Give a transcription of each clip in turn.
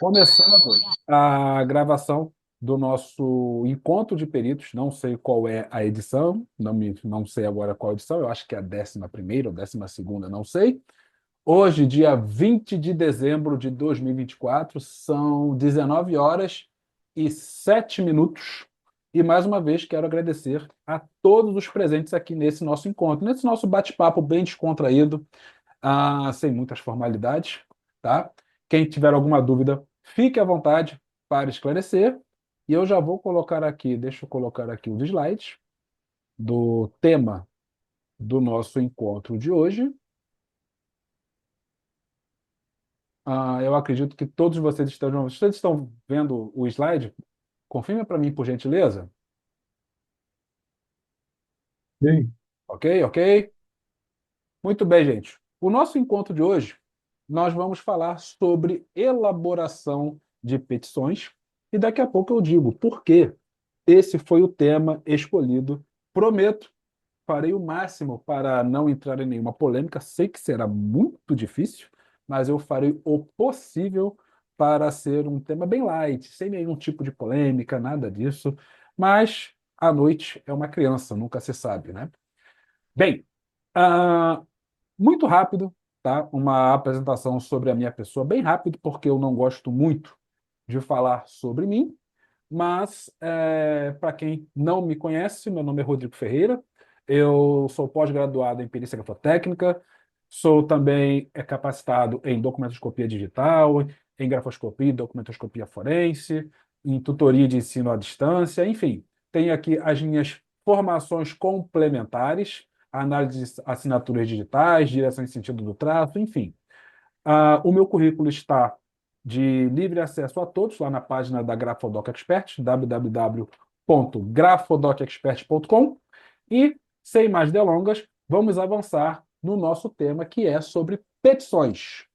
Começando a gravação do nosso encontro de peritos, não sei qual é a edição, não sei agora qual edição, eu acho que é a 11ª ou 12ª, não sei. Hoje, dia 20 de dezembro de 2024, são 19 horas e 7 minutos. E mais uma vez quero agradecer a todos os presentes aqui nesse nosso encontro, nesse nosso bate-papo bem descontraído, sem muitas formalidades, tá? Quem tiver alguma dúvida, fique à vontade para esclarecer. E eu já vou colocar aqui, deixa eu colocar aqui os slides do tema do nosso encontro de hoje. Eu acredito que todos vocês estão vendo o slide? Confirme para mim, por gentileza. Sim, Ok, ok? Muito bem, gente. O nosso encontro de hoje, nós vamos falar sobre elaboração de petições e daqui a pouco eu digo por quê. Esse foi o tema escolhido. Prometo, farei o máximo para não entrar em nenhuma polêmica. Sei que será muito difícil, mas eu farei o possível para ser um tema bem light, sem nenhum tipo de polêmica, nada disso. Mas a noite é uma criança, nunca se sabe, né? Bem, ah, muito rápido, tá? Uma apresentação sobre a minha pessoa, bem rápido, porque eu não gosto muito de falar sobre mim. Mas, para quem não me conhece, meu nome é Rodrigo Ferreira, eu sou pós-graduado em perícia grafotécnica, sou também capacitado em documentoscopia digital, em grafoscopia e documentoscopia forense, em tutoria de ensino à distância, enfim, tenho aqui as minhas formações complementares, análise de assinaturas digitais, direção em sentido do traço, enfim. O meu currículo está de livre acesso a todos lá na página da Grafodoc Expert, www.grafodocexpert.com. E, sem mais delongas, vamos avançar no nosso tema, que é sobre petições.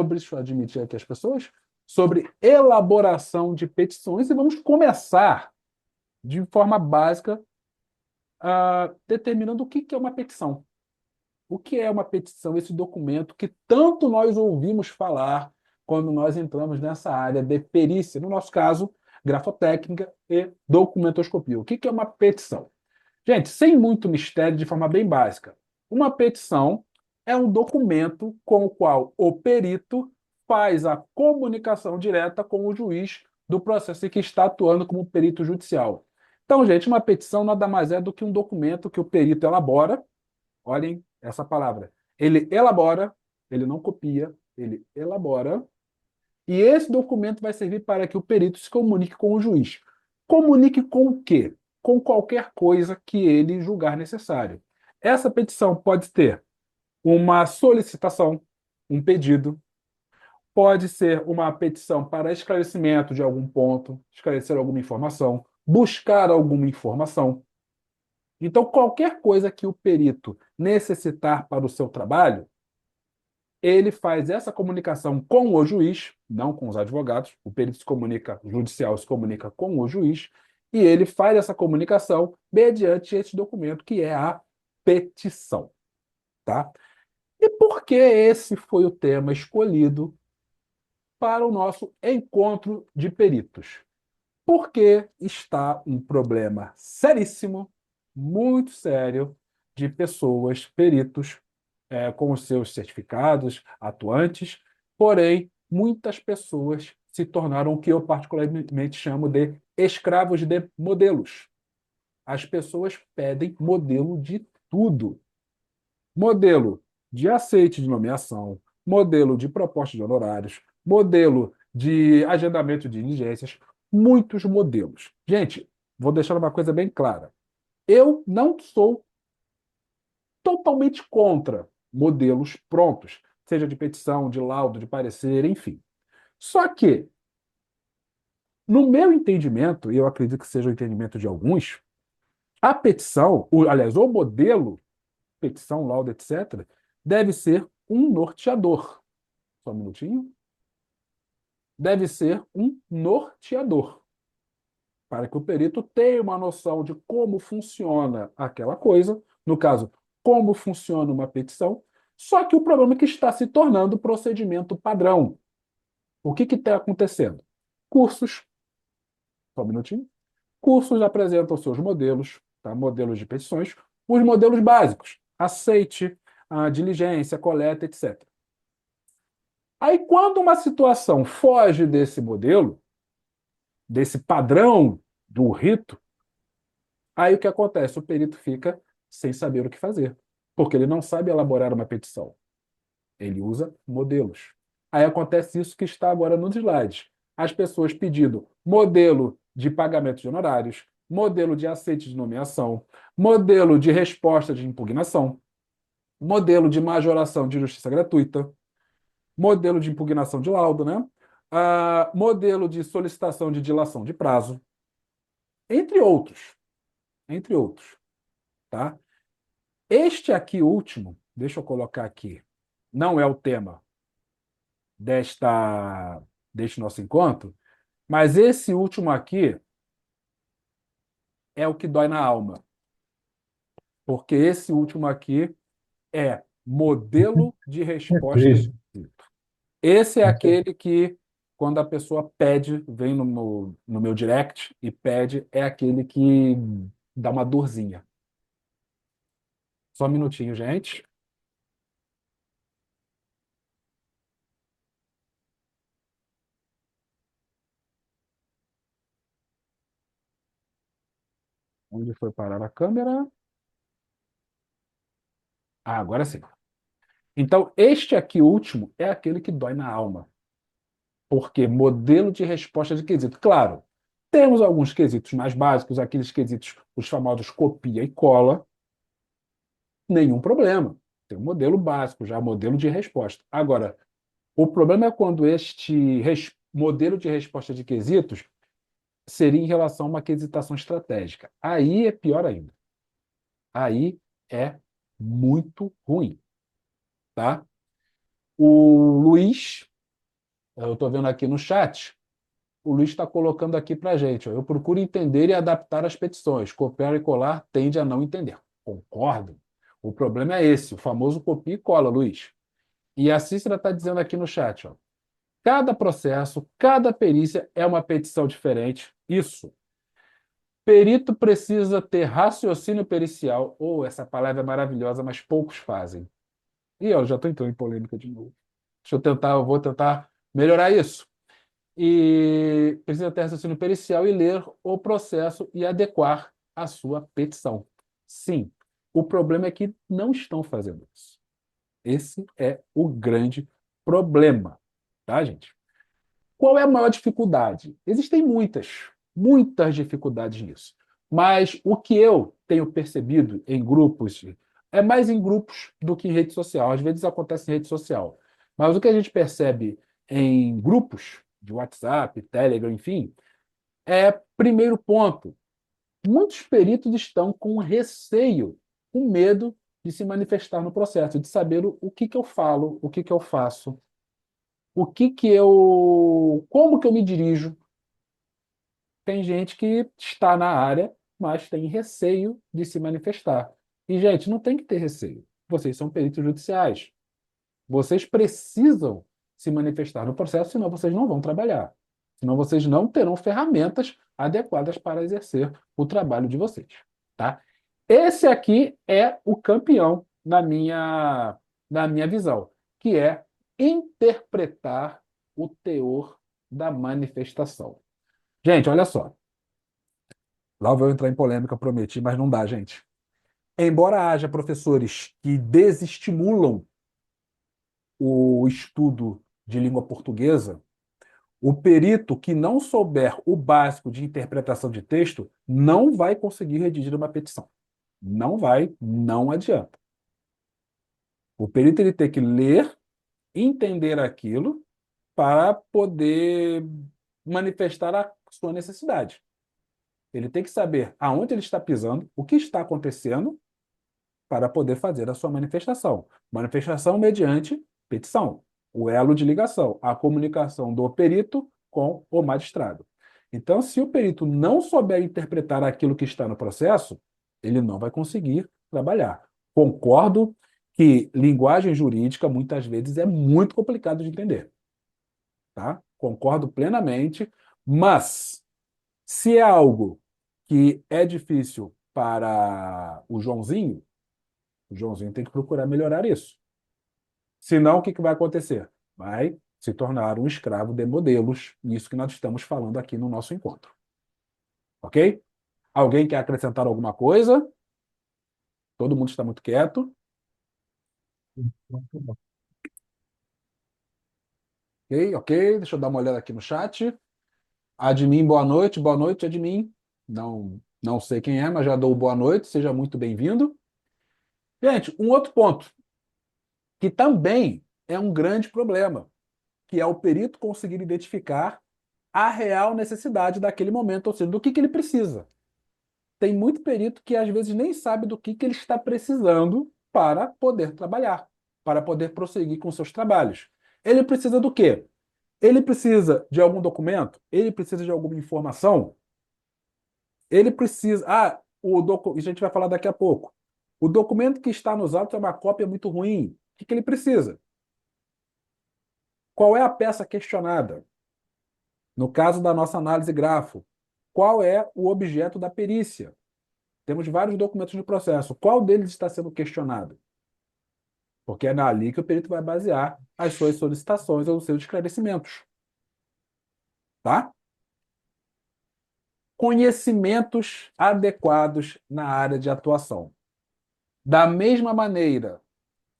Deixa eu admitir aqui as pessoas, sobre elaboração de petições. E vamos começar de forma básica, determinando o que é uma petição. O que é uma petição, esse documento que tanto nós ouvimos falar quando nós entramos nessa área de perícia, no nosso caso, grafotécnica e documentoscopia? O que é uma petição? Gente, sem muito mistério, de forma bem básica, uma petição é um documento com o qual o perito faz a comunicação direta com o juiz do processo em que está atuando como perito judicial. Então, gente, uma petição nada mais é do que um documento que o perito elabora. Olhem essa palavra. Ele elabora, ele não copia, ele elabora, e esse documento vai servir para que o perito se comunique com o juiz. Comunique com o quê? Com qualquer coisa que ele julgar necessário. Essa petição pode ter uma solicitação, um pedido, pode ser uma petição para esclarecimento de algum ponto, esclarecer alguma informação, buscar alguma informação. Então, qualquer coisa que o perito necessitar para o seu trabalho, ele faz essa comunicação com o juiz, não com os advogados. O perito se comunica, o judicial se comunica com o juiz, e ele faz essa comunicação mediante esse documento que é a petição, tá? E por que esse foi o tema escolhido para o nosso encontro de peritos? Porque está um problema seríssimo, muito sério, de pessoas, peritos, com os seus certificados atuantes, porém, muitas pessoas se tornaram o que eu particularmente chamo de escravos de modelos. As pessoas pedem modelo de tudo. Modelo de aceite de nomeação, modelo de proposta de honorários, modelo de agendamento de diligências, muitos modelos. Gente, vou deixar uma coisa bem clara. Eu não sou totalmente contra modelos prontos, seja de petição, de laudo, de parecer, enfim. Só que, no meu entendimento, e eu acredito que seja o entendimento de alguns, a petição, aliás, o modelo, petição, laudo, etc., deve ser um norteador. Só um minutinho. Deve ser um norteador, para que o perito tenha uma noção de como funciona aquela coisa, no caso, como funciona uma petição, só que o problema é que está se tornando procedimento padrão. O que está acontecendo? Cursos, só um minutinho. Cursos apresentam seus modelos, tá? Modelos de petições, os modelos básicos, aceite, a diligência, coleta, etc. Aí, quando uma situação foge desse modelo, desse padrão do rito, aí o que acontece? O perito fica sem saber o que fazer, porque ele não sabe elaborar uma petição. Ele usa modelos. Aí acontece isso que está agora nos slides. As pessoas pedindo modelo de pagamento de honorários, modelo de aceite de nomeação, modelo de resposta de impugnação, modelo de majoração de justiça gratuita, modelo de impugnação de laudo, né? Modelo de solicitação de dilação de prazo, entre outros, entre outros, tá? Este aqui último, deixa eu colocar aqui, não é o tema desta deste nosso encontro, mas esse último aqui é o que dói na alma, porque esse último aqui é modelo de É resposta de triste. quesito. Esse é Isso é aquele que, quando a pessoa pede, vem no meu direct e pede, é aquele que dá uma dorzinha. Só um minutinho, gente. Onde foi parar a câmera? Ah, agora sim. Então, este aqui último é aquele que dói na alma. Porque modelo de resposta de quesito. Claro, temos alguns quesitos mais básicos, aqueles quesitos, os famosos copia e cola, nenhum problema. Tem um modelo básico, já modelo de resposta. Agora, o problema é quando este modelo de resposta de quesitos seria em relação a uma quesitação estratégica. Aí é pior ainda. Aí é muito ruim, tá? O Luiz, eu estou vendo aqui no chat, o Luiz está colocando aqui para a gente. Ó, eu procuro entender e adaptar as petições. Copiar e colar tende a não entender. Concordo. O problema é esse, o famoso copia e cola, Luiz. E a Cícera está dizendo aqui no chat, ó, cada processo, cada perícia é uma petição diferente. Isso. Perito precisa ter raciocínio pericial. Oh, essa palavra é maravilhosa, mas poucos fazem. E eu já estou entrando em polêmica de novo. Deixa eu tentar, eu vou tentar melhorar isso. E precisa ter raciocínio pericial e ler o processo e adequar a sua petição. Sim, o problema é que não estão fazendo isso. Esse é o grande problema, tá, gente? Qual é a maior dificuldade? Existem muitas, muitas dificuldades nisso. Mas o que eu tenho percebido em grupos, é mais em grupos do que em rede social. Às vezes acontece em rede social. Mas o que a gente percebe em grupos de WhatsApp, Telegram, enfim, é, primeiro ponto, muitos peritos estão com receio, com medo de se manifestar no processo, de saber o que que eu falo, o que que eu faço, o que que eu, como que eu me dirijo. Tem gente que está na área, mas tem receio de se manifestar. E, gente, não tem que ter receio. Vocês são peritos judiciais. Vocês precisam se manifestar no processo, senão vocês não vão trabalhar. Senão vocês não terão ferramentas adequadas para exercer o trabalho de vocês, tá? Esse aqui é o campeão na minha visão, que é interpretar o teor da manifestação. Gente, olha só. Lá eu vou entrar em polêmica, prometi, mas não dá, gente. Embora haja professores que desestimulam o estudo de língua portuguesa, o perito que não souber o básico de interpretação de texto não vai conseguir redigir uma petição. Não vai, não adianta. O perito ele tem que ler, entender aquilo para poder manifestar a sua necessidade. Ele tem que saber aonde ele está pisando, o que está acontecendo para poder fazer a sua manifestação. Manifestação mediante petição, o elo de ligação, a comunicação do perito com o magistrado. Então, se o perito não souber interpretar aquilo que está no processo, ele não vai conseguir trabalhar. Concordo que linguagem jurídica muitas vezes é muito complicado de entender. tá? Concordo plenamente, mas se é algo que é difícil para o Joãozinho tem que procurar melhorar isso. Senão, o que que vai acontecer? Vai se tornar um escravo de modelos, isso que nós estamos falando aqui no nosso encontro. Ok? Alguém quer acrescentar alguma coisa? Todo mundo está muito quieto. Ok, ok. Deixa eu dar uma olhada aqui no chat. Admin, boa noite. Boa noite, Admin. Não sei quem é, mas já dou boa noite. Seja muito bem-vindo. Gente, um outro ponto que também é um grande problema, que é o perito conseguir identificar a real necessidade daquele momento, ou seja, do que ele precisa. Tem muito perito que às vezes nem sabe do que ele está precisando para poder trabalhar, para poder prosseguir com seus trabalhos. Ele precisa do quê? Ele precisa de algum documento? Ele precisa de alguma informação? Ele precisa. Ah, a gente vai falar daqui a pouco. O documento que está nos autos é uma cópia muito ruim. O que ele precisa? Qual é a peça questionada? No caso da nossa análise grafo, qual é o objeto da perícia? Temos vários documentos no processo. Qual deles está sendo questionado? Porque é ali que o perito vai basear as suas solicitações ou os seus esclarecimentos. Tá? Conhecimentos adequados na área de atuação. Da mesma maneira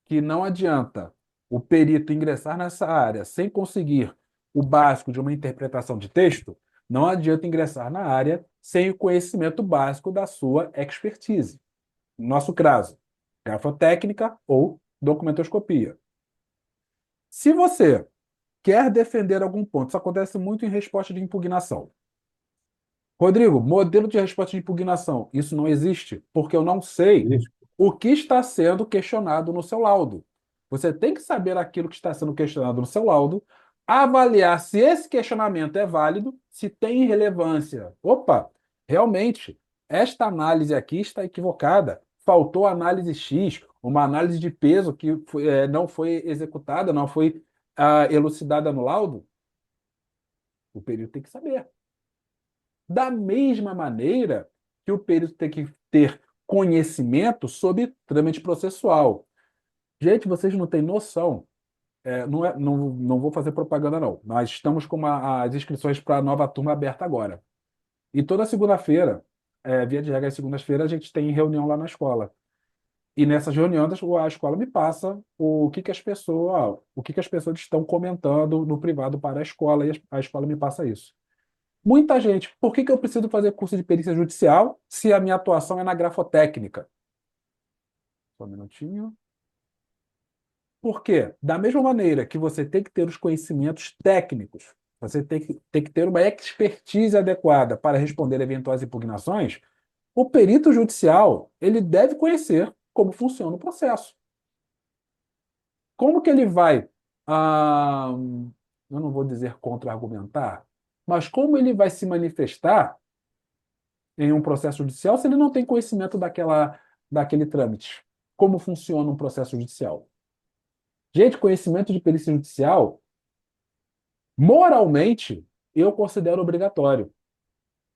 que não adianta o perito ingressar nessa área sem conseguir o básico de uma interpretação de texto, não adianta ingressar na área sem o conhecimento básico da sua expertise. No nosso caso, grafotécnica ou documentoscopia. Se você quer defender algum ponto, isso acontece muito em resposta de impugnação. Rodrigo, modelo de resposta de impugnação. Isso não existe, porque eu não sei o que está sendo questionado no seu laudo. Você tem que saber aquilo que está sendo questionado no seu laudo, avaliar se esse questionamento é válido, se tem relevância. Opa, realmente, esta análise aqui está equivocada. Faltou análise X, uma análise de peso que não foi executada, não foi elucidada no laudo. O perito tem que saber. Da mesma maneira que o perito tem que ter conhecimento sobre trâmite processual. Gente, vocês não têm noção. Não vou fazer propaganda, não. Nós estamos com as inscrições para a nova turma aberta agora. E toda segunda-feira, via de regra, às segundas-feiras, a gente tem reunião lá na escola. E nessas reuniões, a escola me passa o que que as pessoas estão comentando no privado para a escola, e a escola me passa isso. Muita gente, por que que eu preciso fazer curso de perícia judicial se a minha atuação é na grafotécnica? Só um minutinho. Por quê? Da mesma maneira que você tem que ter os conhecimentos técnicos, você tem que ter uma expertise adequada para responder a eventuais impugnações, o perito judicial, ele deve conhecer como funciona o processo. Como que ele vai, ah, eu não vou dizer contra-argumentar, mas como ele vai se manifestar em um processo judicial se ele não tem conhecimento daquele trâmite? Como funciona um processo judicial? Gente, conhecimento de perícia judicial, moralmente, eu considero obrigatório.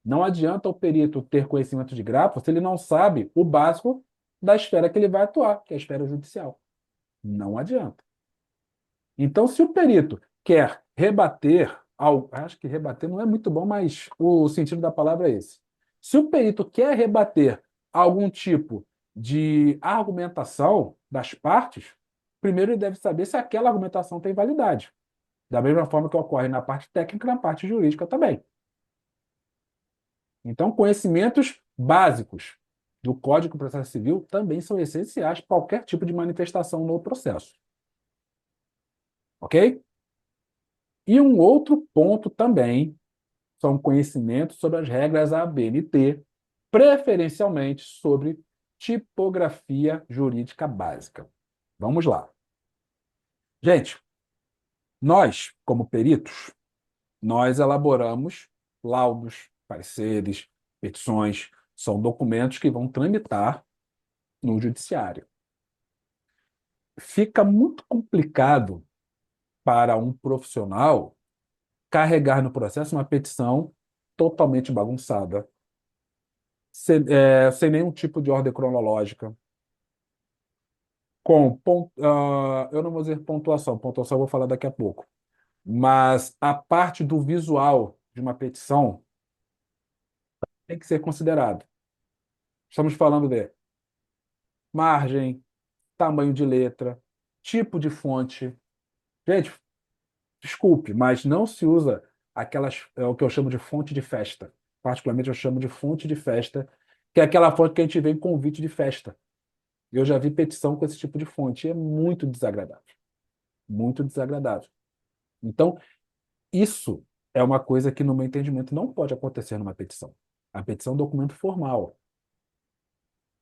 Não adianta o perito ter conhecimento de grafo se ele não sabe o básico da esfera que ele vai atuar, que é a esfera judicial. Não adianta. Então, se o perito quer rebater algo, acho que rebater não é muito bom, mas o sentido da palavra é esse. Se o perito quer rebater algum tipo de argumentação das partes, primeiro ele deve saber se aquela argumentação tem validade. Da mesma forma que ocorre na parte técnica e na parte jurídica também. Então, conhecimentos básicos do Código de Processo Civil também são essenciais para qualquer tipo de manifestação no processo. Ok? E um outro ponto também são conhecimentos sobre as regras ABNT, preferencialmente sobre tipografia jurídica básica. Vamos lá. Gente, nós, como peritos, nós elaboramos laudos, pareceres, petições, são documentos que vão tramitar no judiciário. Fica muito complicado para um profissional carregar no processo uma petição totalmente bagunçada, sem nenhum tipo de ordem cronológica, eu não vou dizer pontuação eu vou falar daqui a pouco, mas a parte do visual de uma petição tem que ser considerado. Estamos falando de margem, tamanho de letra, tipo de fonte. Gente, desculpe, mas não se usa aquelas, é o que eu chamo de fonte de festa. Particularmente eu chamo de fonte de festa, que é aquela fonte que a gente vê em convite de festa. Eu já vi petição com esse tipo de fonte, e é muito desagradável. Muito desagradável. Então, isso é uma coisa que, no meu entendimento, não pode acontecer numa petição. A petição é um documento formal.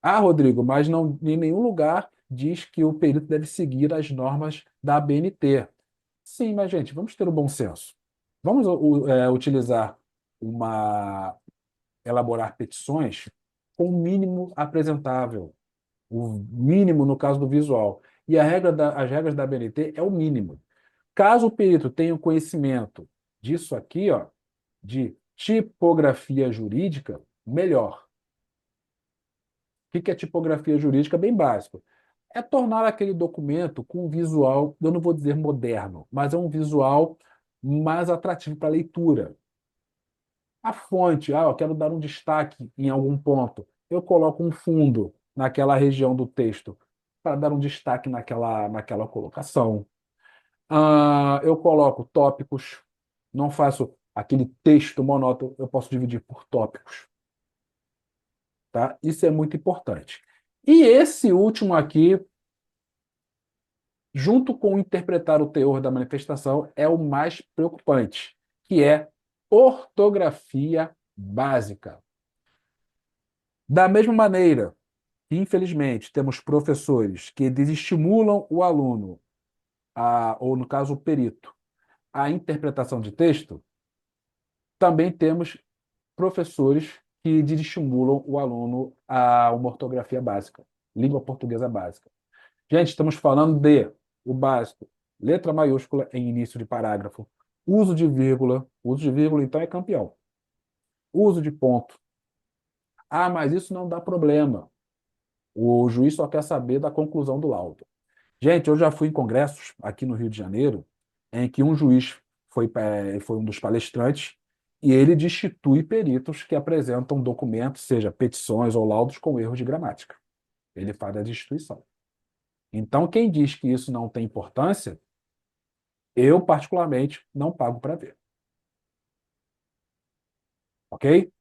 Ah, Rodrigo, mas não, em nenhum lugar diz que o perito deve seguir as normas da ABNT. Sim, mas, gente, vamos ter o bom senso. Vamos utilizar uma, elaborar petições com o mínimo apresentável, o mínimo no caso do visual. E as regras da ABNT é o mínimo. Caso o perito tenha o conhecimento disso aqui, ó, de tipografia jurídica, melhor. O que é tipografia jurídica? Bem básico. É tornar aquele documento com um visual, eu não vou dizer moderno, mas é um visual mais atrativo para a leitura. A fonte, eu quero dar um destaque em algum ponto. Eu coloco um fundo naquela região do texto para dar um destaque naquela colocação. Eu coloco tópicos, não faço aquele texto monótono, eu posso dividir por tópicos, tá? Isso é muito importante. E esse último aqui, junto com interpretar o teor da manifestação, é o mais preocupante, que é ortografia básica. Da mesma maneira que, infelizmente, temos professores que desestimulam o aluno, ou no caso o perito, a interpretação de texto, também temos professores que desestimulam o aluno a uma ortografia básica, língua portuguesa básica. Gente, estamos falando de o básico, letra maiúscula em início de parágrafo, uso de vírgula então é campeão. Uso de ponto. Ah, mas isso não dá problema. O juiz só quer saber da conclusão do laudo. Gente, eu já fui em congressos aqui no Rio de Janeiro, em que um juiz foi um dos palestrantes e ele destitui peritos que apresentam documentos, seja petições ou laudos, com erros de gramática. Ele faz a destituição. Então, quem diz que isso não tem importância, eu, particularmente, não pago para ver. Ok?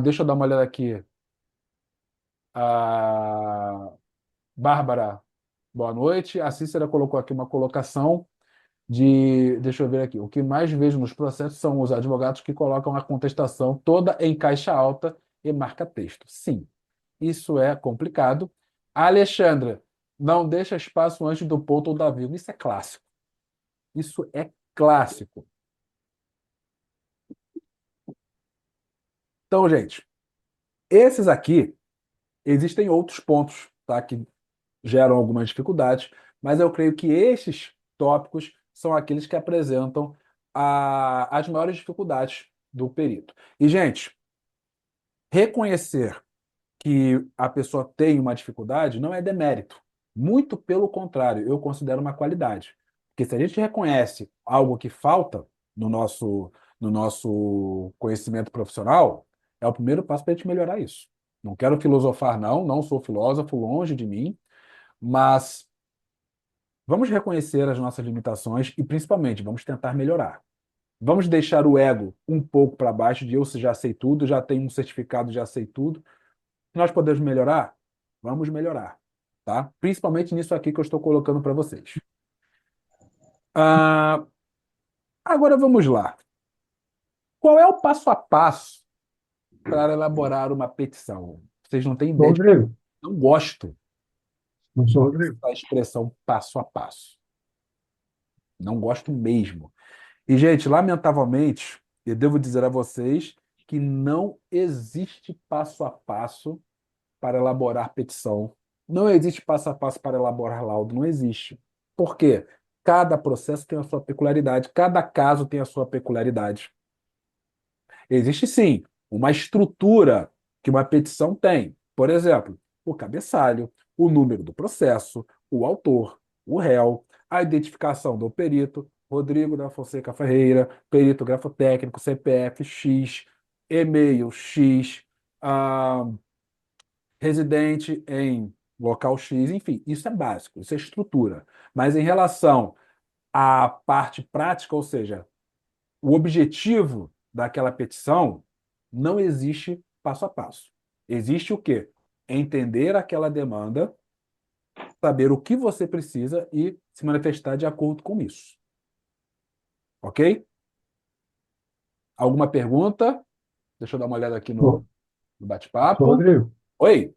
Deixa eu dar uma olhada aqui. A Bárbara, boa noite. A Cícera colocou aqui uma colocação deixa eu ver aqui, o que mais vejo nos processos são os advogados que colocam a contestação toda em caixa alta e marca texto. Sim, isso é complicado. Alexandra, não deixa espaço antes do ponto ou da vírgula. Isso é clássico. Isso é clássico. Então, gente, esses aqui, existem outros pontos, tá, que geram algumas dificuldades, mas eu creio que esses tópicos são aqueles que apresentam as maiores dificuldades do perito. E, gente, reconhecer que a pessoa tem uma dificuldade não é demérito. Muito pelo contrário, eu considero uma qualidade. Porque se a gente reconhece algo que falta no nosso conhecimento profissional, é o primeiro passo para a gente melhorar isso. Não quero filosofar, não, não sou filósofo, longe de mim, mas vamos reconhecer as nossas limitações e, principalmente, vamos tentar melhorar. Vamos deixar o ego um pouco para baixo de eu já sei tudo, já tenho um certificado, já sei tudo. Nós podemos melhorar? Vamos melhorar, tá? Principalmente nisso aqui que eu estou colocando para vocês. Ah, agora vamos lá. Qual é o passo a passo para elaborar uma petição? Vocês não têm Sou ideia de como Rodrigo. eu não gosto Não sou Rodrigo. da expressão passo a passo. Não gosto mesmo. E, gente, lamentavelmente, eu devo dizer a vocês que não existe passo a passo para elaborar petição. Não existe passo a passo para elaborar laudo. Não existe. Por quê? Cada processo tem a sua peculiaridade, cada caso tem a sua peculiaridade. Existe sim uma estrutura que uma petição tem. Por exemplo, o cabeçalho, o número do processo, o autor, o réu, a identificação do perito, Rodrigo da Fonseca Ferreira, perito grafotécnico, CPF X, e-mail X, ah, residente em local X, enfim, isso é básico, isso é estrutura. Mas em relação à parte prática, ou seja, o objetivo daquela petição, não existe passo a passo. Existe o quê? Entender aquela demanda, saber o que você precisa e se manifestar de acordo com isso. Ok? Alguma pergunta? Deixa eu dar uma olhada aqui Ô, no ô, bate-papo. Rodrigo, Oi?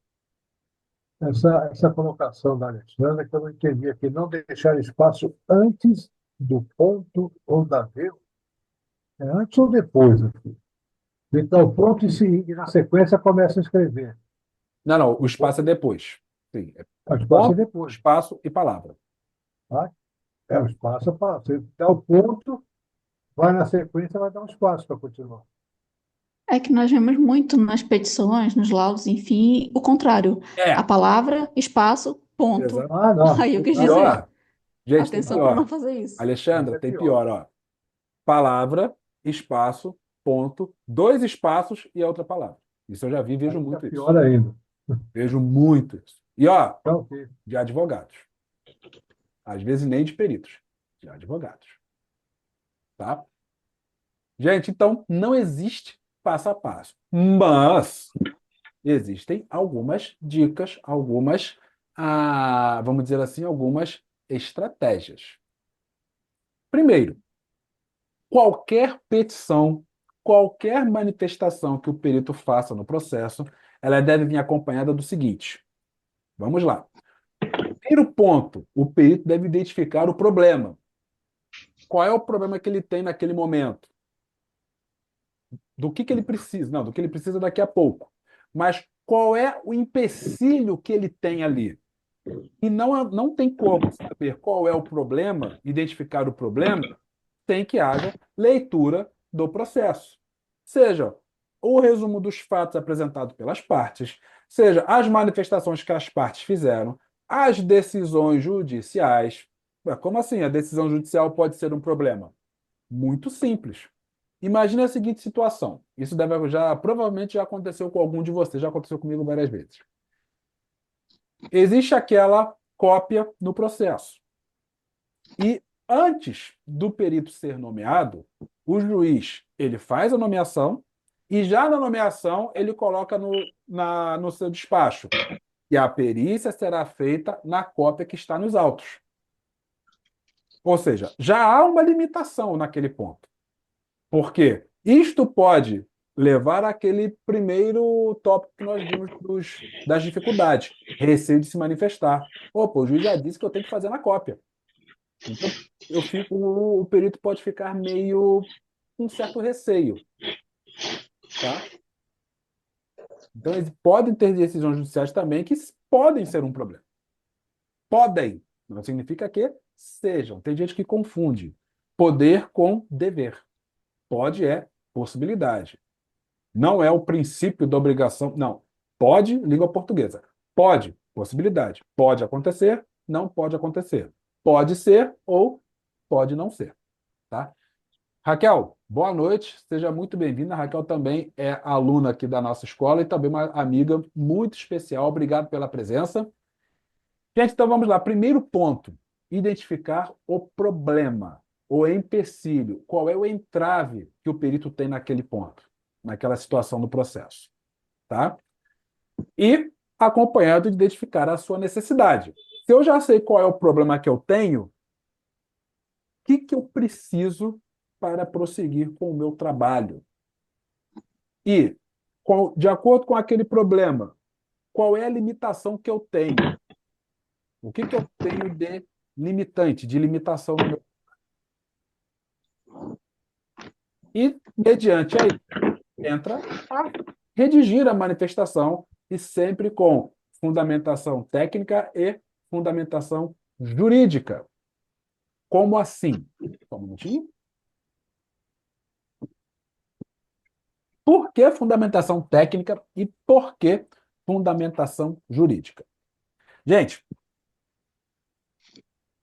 essa colocação da Alexandra, que eu não entendi aqui, não deixar espaço antes do ponto ou da vírgula, é antes ou depois aqui. Então, o ponto e na sequência começa a escrever. Não, não, o O espaço é ponto, depois. Sim, é o espaço é ponto, depois. espaço e palavra. Tá? O espaço para você dá o ponto, vai na sequência, vai dar um espaço para continuar. É que nós vemos muito nas petições, nos laudos, enfim, o contrário. A É, palavra, espaço, ponto. exato. Ah, não. Aí eu Isso quis não. dizer, Pior, gente, tem atenção para não pior. fazer isso. Isso Alexandra, é tem pior. pior, ó. Palavra, espaço, ponto, dois espaços e a outra palavra. Isso eu já vi, vejo Aí fica muito isso. pior ainda. Vejo muito isso. E, ó, Então, ok. de advogados. Às vezes nem de peritos, de advogados. Tá? Gente, então não existe passo a passo. Mas existem algumas dicas, algumas, vamos dizer assim, algumas estratégias. Primeiro, qualquer petição, qualquer manifestação que o perito faça no processo, ela deve vir acompanhada do seguinte. Vamos lá. Primeiro ponto, o perito deve identificar o problema. Qual é o problema que ele tem naquele momento? Do que ele precisa? Não, do que ele precisa daqui a pouco. Mas qual é o empecilho que ele tem ali? E não tem como saber qual é o problema, identificar o problema, sem que haja leitura do processo. Seja o resumo dos fatos apresentados pelas partes, seja as manifestações que as partes fizeram, as decisões judiciais. Ué, como assim? A decisão judicial pode ser um problema? Muito simples. Imagine a seguinte situação. Isso provavelmente já aconteceu com algum de vocês, já aconteceu comigo várias vezes. Existe aquela cópia no processo. E antes do perito ser nomeado, o juiz ele faz a nomeação e já na nomeação ele coloca no seu despacho. E a perícia será feita na cópia que está nos autos. Ou seja, já há uma limitação naquele ponto. Porque isto pode levar àquele primeiro tópico que nós vimos das dificuldades, receio de se manifestar. Opa, o juiz já disse que eu tenho que fazer na cópia. Então, o perito pode ficar meio com um certo receio, tá? Então, eles podem ter decisões judiciais também que podem ser um problema. Podem, não significa que sejam. Tem gente que confunde poder com dever. Pode é possibilidade. Não é o princípio da obrigação. Não. Pode, língua portuguesa. Pode, possibilidade. Pode acontecer, não pode acontecer. Pode ser ou pode não ser. Tá? Raquel, boa noite. Seja muito bem-vinda. A Raquel também é aluna aqui da nossa escola e também uma amiga muito especial. Obrigado pela presença. Gente, então vamos lá. Primeiro ponto: identificar o problema, o empecilho. Qual é o entrave que o perito tem naquele ponto, naquela situação do processo, tá? E acompanhado de identificar a sua necessidade. Se eu já sei qual é o problema que eu tenho, o que eu preciso para prosseguir com o meu trabalho? E, de acordo com aquele problema, qual é a limitação que eu tenho? O que eu tenho de limitante, de limitação no meu. E, mediante aí, entra a redigir a manifestação e sempre com fundamentação técnica e fundamentação jurídica. Como assim? Só um minutinho. Por que fundamentação técnica e por que fundamentação jurídica? Gente,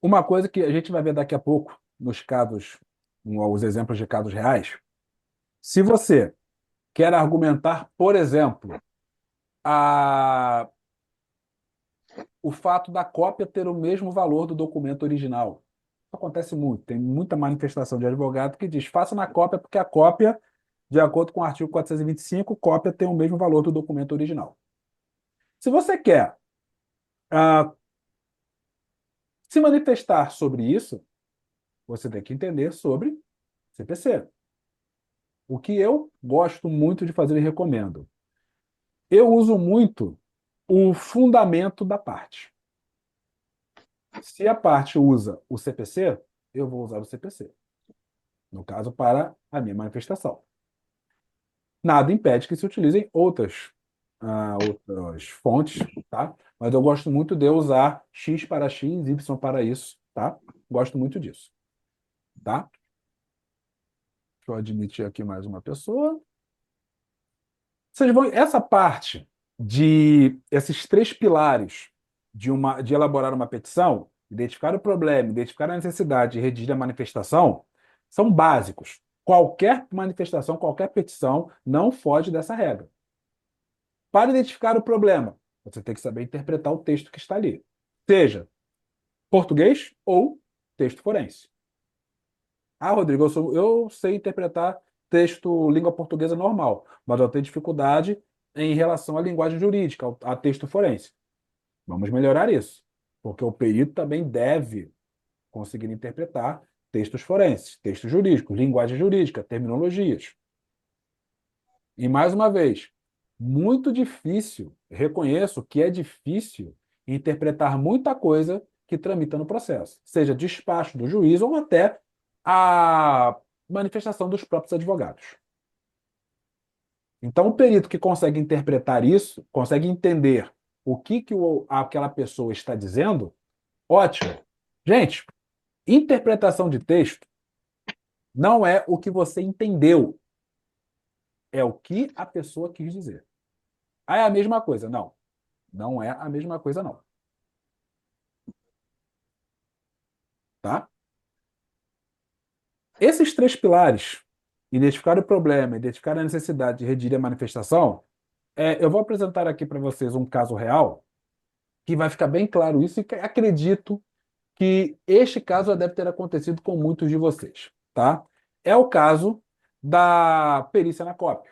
uma coisa que a gente vai ver daqui a pouco nos casos, os exemplos de casos reais, se você quer argumentar, por exemplo, a, o fato da cópia ter o mesmo valor do documento original. Isso acontece muito, tem muita manifestação de advogado que diz, faça na cópia porque a cópia, de acordo com o artigo 425, cópia tem o mesmo valor do documento original. Se você quer ah, se manifestar sobre isso, você tem que entender sobre CPC. O que eu gosto muito de fazer e recomendo. Eu uso muito o fundamento da parte. Se a parte usa o CPC, eu vou usar o CPC. No caso, para a minha manifestação. Nada impede que se utilizem outras fontes, tá? Mas eu gosto muito de usar X para X, Y para isso, tá? Gosto muito disso, tá? Deixa eu admitir aqui mais uma pessoa. Essa parte de esses três pilares de elaborar uma petição, identificar o problema, identificar a necessidade e redigir a manifestação, são básicos. Qualquer manifestação, qualquer petição não foge dessa regra. Para identificar o problema, você tem que saber interpretar o texto que está ali, seja português ou texto forense. Ah, Rodrigo, eu sei interpretar texto língua portuguesa normal, mas eu tenho dificuldade em relação à linguagem jurídica, a texto forense. Vamos melhorar isso, porque o perito também deve conseguir interpretar textos forenses, textos jurídicos, linguagem jurídica, terminologias. E mais uma vez, muito difícil, reconheço que é difícil interpretar muita coisa que tramita no processo, seja despacho do juiz ou até a manifestação dos próprios advogados. Então, o perito que consegue interpretar isso, consegue entender o que aquela pessoa está dizendo, ótimo. Gente, interpretação de texto não é o que você entendeu, é o que a pessoa quis dizer. Ah, é a mesma coisa? Não, não é a mesma coisa, não. Tá? Esses três pilares, identificar o problema, identificar a necessidade de redigir a manifestação, eu vou apresentar aqui para vocês um caso real que vai ficar bem claro isso e que acredito que este caso já deve ter acontecido com muitos de vocês, tá? É o caso da perícia na cópia.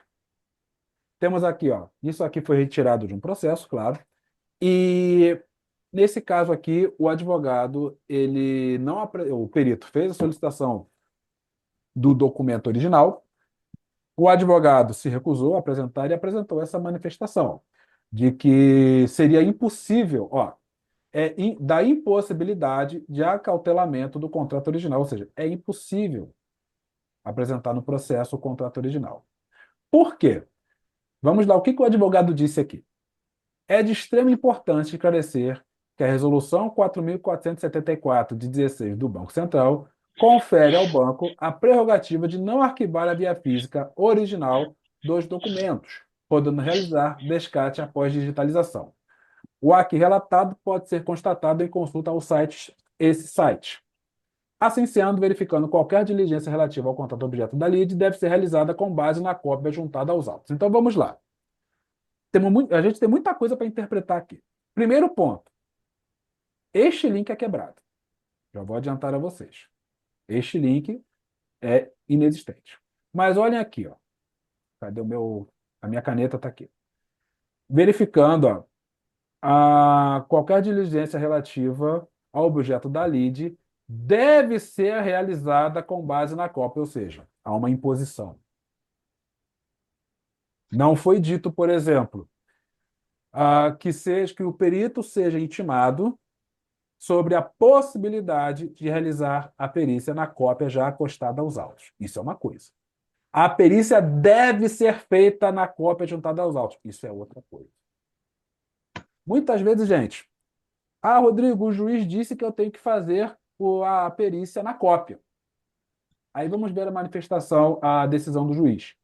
Temos aqui, ó, isso aqui foi retirado de um processo, claro, e nesse caso aqui o advogado, ele não, o perito fez a solicitação do documento original. O advogado se recusou a apresentar e apresentou essa manifestação de que seria impossível, ó, da impossibilidade de acautelamento do contrato original, ou seja, é impossível apresentar no processo o contrato original. Por quê? Vamos lá, o que o advogado disse aqui? É de extrema importância esclarecer que a Resolução 4.474, de 16 do Banco Central, confere ao banco a prerrogativa de não arquivar a via física original dos documentos, podendo realizar descarte após digitalização. O aqui relatado pode ser constatado em consulta ao site, esse site. Assim sendo, verificando qualquer diligência relativa ao contrato objeto da lide, deve ser realizada com base na cópia juntada aos autos. Então vamos lá. A gente tem muita coisa para interpretar aqui. Primeiro ponto. Este link é quebrado. Já vou adiantar a vocês. Este link é inexistente. Mas olhem aqui, ó. Cadê a minha caneta está aqui. Verificando, ó, qualquer diligência relativa ao objeto da lide deve ser realizada com base na cópia, ou seja, há uma imposição. Não foi dito, por exemplo, que o perito seja intimado sobre a possibilidade de realizar a perícia na cópia já acostada aos autos. Isso é uma coisa. A perícia deve ser feita na cópia juntada aos autos. Isso é outra coisa. Muitas vezes, gente, Rodrigo, o juiz disse que eu tenho que fazer a perícia na cópia. Aí vamos ver a manifestação, a decisão do juiz.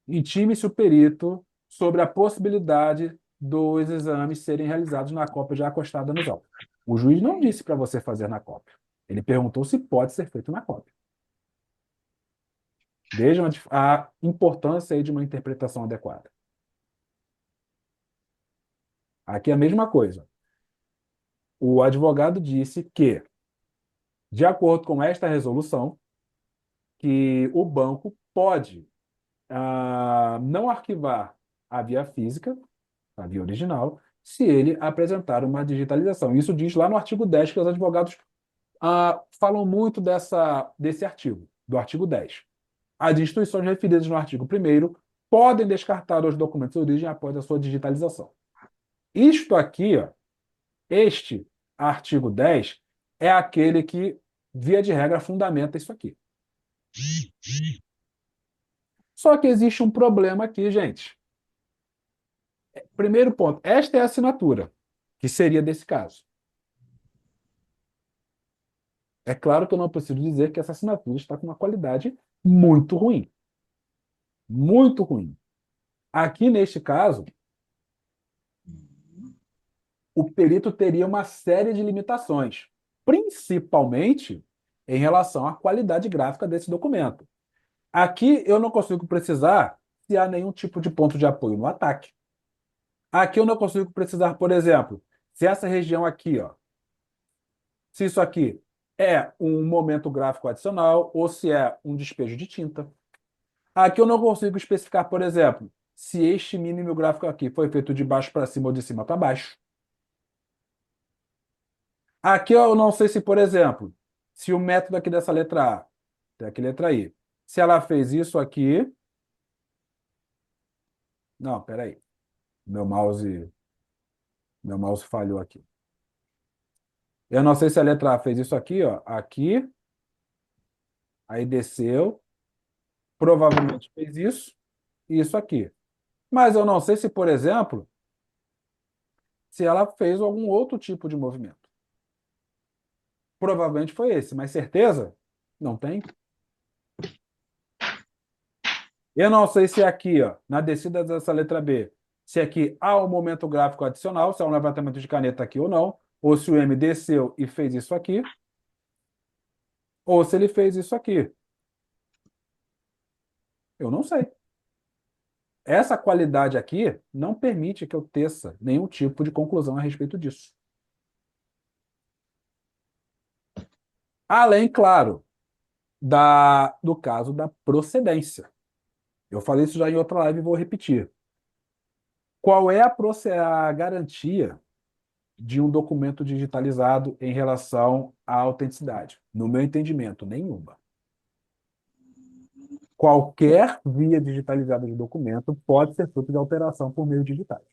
Intime-se o perito sobre a possibilidade dos exames serem realizados na cópia já acostada nos autos. O juiz não disse para você fazer na cópia. Ele perguntou se pode ser feito na cópia. Vejam a importância aí de uma interpretação adequada. Aqui é a mesma coisa. O advogado disse que, de acordo com esta resolução, que o banco pode não arquivar a via física, a via original, se ele apresentar uma digitalização. Isso diz lá no artigo 10, que os advogados falam muito desse artigo, do artigo 10. As instituições referidas no artigo 1º podem descartar os documentos de origem após a sua digitalização. Isto aqui, ó, este artigo 10, é aquele que, via de regra, fundamenta isso aqui. Só que existe um problema aqui, gente. Primeiro ponto, esta é a assinatura, que seria desse caso. É claro que eu não preciso dizer que essa assinatura está com uma qualidade muito ruim. Muito ruim. Aqui, neste caso, o perito teria uma série de limitações, principalmente em relação à qualidade gráfica desse documento. Aqui eu não consigo precisar se há nenhum tipo de ponto de apoio no ataque. Aqui eu não consigo precisar, por exemplo, se essa região aqui, ó, se isso aqui é um momento gráfico adicional ou se é um despejo de tinta. Aqui eu não consigo especificar, por exemplo, se este mínimo gráfico aqui foi feito de baixo para cima ou de cima para baixo. Aqui eu não sei se, por exemplo, se o método aqui dessa letra A, daqui letra I, se ela fez isso aqui. Não, peraí. Meu mouse falhou aqui. Eu não sei se a letra A fez isso aqui, ó, aqui, aí desceu, provavelmente fez isso e isso aqui. Mas eu não sei se, por exemplo, se ela fez algum outro tipo de movimento. Provavelmente foi esse, mas certeza? Não tem. Eu não sei se aqui, ó, na descida dessa letra B, se aqui há um momento gráfico adicional, se há um levantamento de caneta aqui ou não, ou se o M desceu e fez isso aqui, ou se ele fez isso aqui. Eu não sei. Essa qualidade aqui não permite que eu teça nenhum tipo de conclusão a respeito disso. Além, claro, do caso da procedência. Eu falei isso já em outra live e vou repetir. Qual é a garantia de um documento digitalizado em relação à autenticidade? No meu entendimento, nenhuma. Qualquer via digitalizada de documento pode ser fruto de alteração por meio digitais.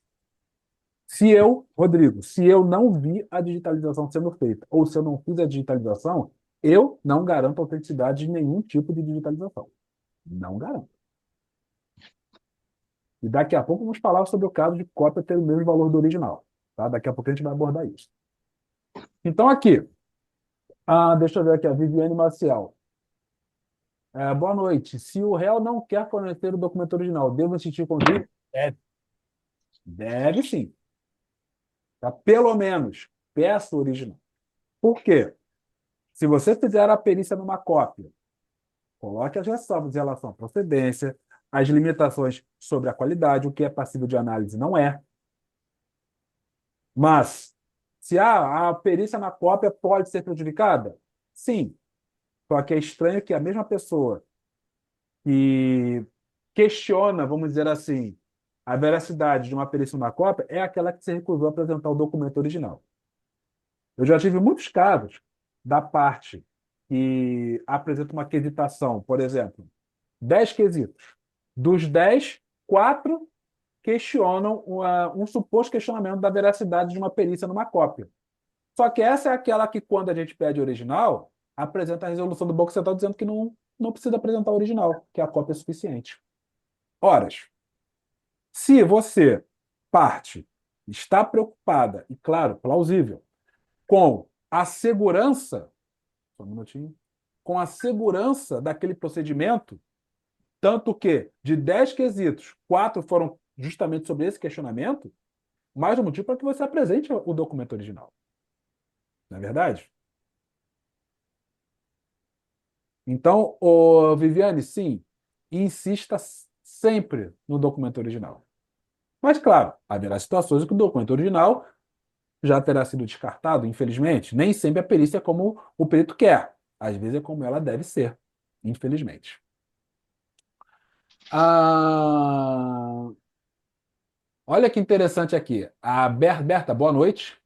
Rodrigo, se eu não vi a digitalização sendo feita, ou se eu não fiz a digitalização, eu não garanto a autenticidade de nenhum tipo de digitalização. Não garanto. E daqui a pouco vamos falar sobre o caso de cópia ter o mesmo valor do original. Tá? Daqui a pouco a gente vai abordar isso. Então, aqui, deixa eu ver aqui, a Viviane Maciel. Boa noite. Se o réu não quer fornecer o documento original, devo insistir com ele? Deve sim. Tá? Pelo menos, peça o original. Por quê? Se você fizer a perícia numa cópia, coloque as ressalvas em relação à procedência, as limitações sobre a qualidade, o que é passível de análise não é. Mas, se a perícia na cópia pode ser prejudicada? Sim. Só que é estranho que a mesma pessoa que questiona, vamos dizer assim, a veracidade de uma perícia na cópia é aquela que se recusou a apresentar o documento original. Eu já tive muitos casos da parte que apresenta uma quesitação, por exemplo, 10 quesitos. Dos 10, 4 questionam um suposto questionamento da veracidade de uma perícia numa cópia. Só que essa é aquela que, quando a gente pede original, apresenta a resolução do Banco Central dizendo que não precisa apresentar o original, que a cópia é suficiente. Horas. Se você, parte, está preocupada, e claro, plausível, com a segurança, só um minutinho, com a segurança daquele procedimento, tanto que de 10 quesitos, 4 foram justamente sobre esse questionamento, mais um motivo para que você apresente o documento original. Não é verdade? Então, Viviane, sim, insista sempre no documento original. Mas, claro, haverá situações em que o documento original já terá sido descartado, infelizmente. Nem sempre a perícia é como o perito quer. Às vezes é como ela deve ser, infelizmente. Ah, olha que interessante aqui. A Berta, boa noite.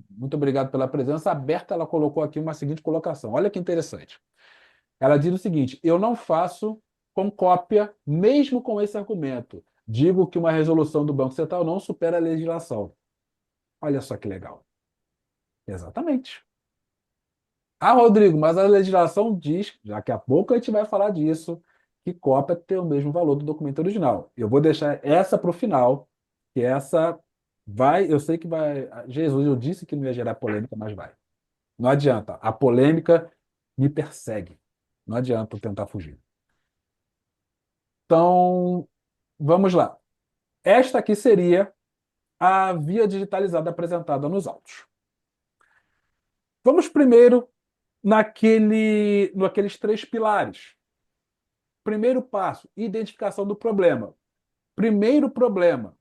Muito obrigado pela presença. A Berta, ela colocou aqui uma seguinte colocação. Olha que interessante. Ela diz o seguinte: eu não faço com cópia, mesmo com esse argumento. Digo que uma resolução do Banco Central não supera a legislação. Olha só que legal. Exatamente. Ah, Rodrigo, mas a legislação diz, daqui a pouco a gente vai falar disso, que cópia tem o mesmo valor do documento original. Eu vou deixar essa para o final, que essa vai, eu sei que vai. Jesus, eu disse que não ia gerar polêmica, mas vai. Não adianta. A polêmica me persegue. Não adianta eu tentar fugir. Então, vamos lá. Esta aqui seria a via digitalizada apresentada nos autos. Vamos primeiro naqueles três pilares. Primeiro passo, identificação do problema. Primeiro problema,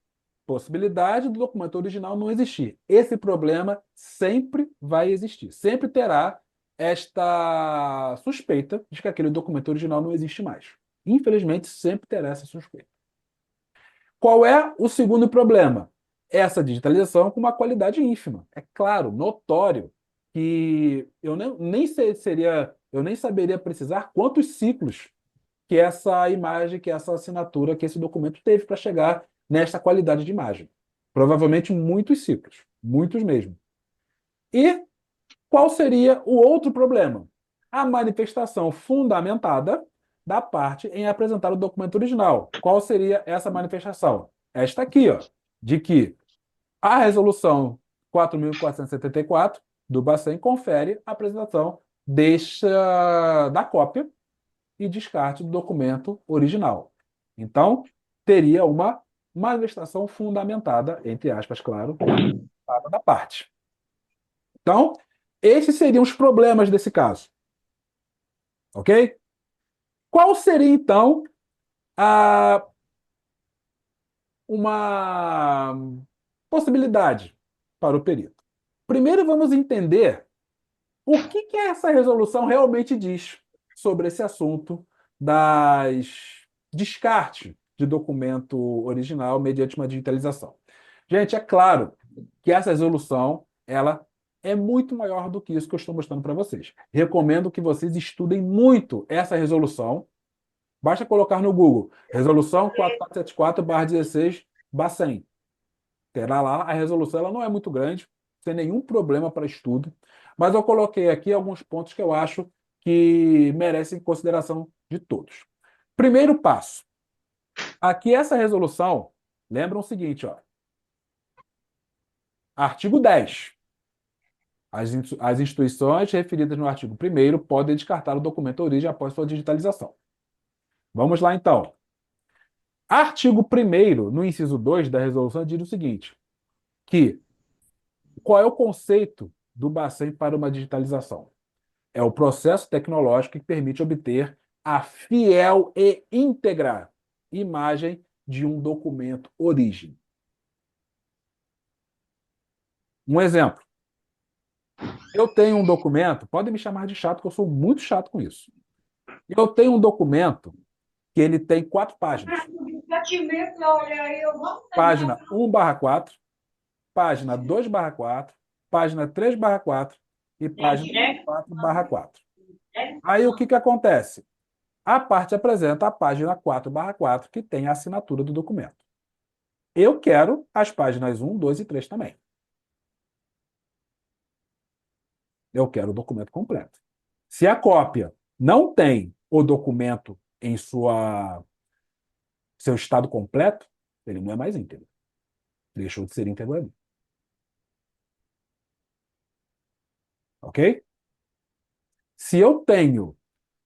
possibilidade do documento original não existir. Esse problema sempre vai existir. Sempre terá esta suspeita de que aquele documento original não existe mais. Infelizmente, sempre terá essa suspeita. Qual é o segundo problema? Essa digitalização com uma qualidade ínfima. É claro, notório, que eu nem saberia precisar quantos ciclos que essa imagem, que essa assinatura, que esse documento teve para chegar nesta qualidade de imagem. Provavelmente muitos ciclos, muitos mesmo. E qual seria o outro problema? A manifestação fundamentada da parte em apresentar o documento original. Qual seria essa manifestação? Esta aqui, ó, de que a resolução 4.474 do Bacen confere a apresentação da cópia e descarte do documento original. Então, teria uma manifestação fundamentada, entre aspas, claro, da parte. Então, esses seriam os problemas desse caso. Ok? Qual seria, então, a, uma possibilidade para o perito? Primeiro, vamos entender o que essa resolução realmente diz sobre esse assunto das descarte de documento original mediante uma digitalização. Gente, é claro que essa resolução ela é muito maior do que isso que eu estou mostrando para vocês. Recomendo que vocês estudem muito essa resolução. Basta colocar no Google Resolução 4474/16 Bacen. Terá lá a resolução, ela não é muito grande, sem nenhum problema para estudo, mas eu coloquei aqui alguns pontos que eu acho que merecem consideração de todos. Primeiro passo. Aqui essa resolução lembra o seguinte, ó. Artigo 10. As instituições referidas no artigo 1º podem descartar o documento origem após sua digitalização. Vamos lá, então. Artigo 1º, no inciso 2 da resolução, diz o seguinte, que qual é o conceito do Bacen para uma digitalização? É o processo tecnológico que permite obter a fiel e íntegra imagem de um documento origem. Um exemplo. Eu tenho um documento, podem me chamar de chato, porque eu sou muito chato com isso. Eu tenho um documento que ele tem 4 páginas. Página 1/4, página 2/4, página 3/4 e página 4/4. Aí o que acontece? A parte apresenta a página 4/4, que tem a assinatura do documento. Eu quero as páginas 1, 2 e 3 também. Eu quero o documento completo. Se a cópia não tem o documento em seu estado completo, ele não é mais íntegro. Deixou de ser íntegro ali. ok? Se eu tenho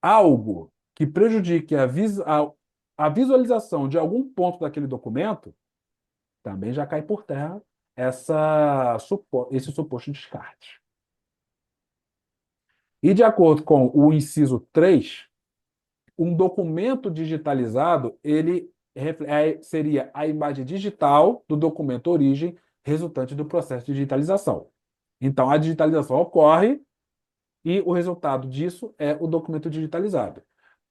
algo que prejudique a visualização de algum ponto daquele documento, também já cai por terra esse suposto descarte. E de acordo com o inciso 3, um documento digitalizado, seria a imagem digital do documento origem resultante do processo de digitalização. Então, a digitalização ocorre e o resultado disso é o documento digitalizado.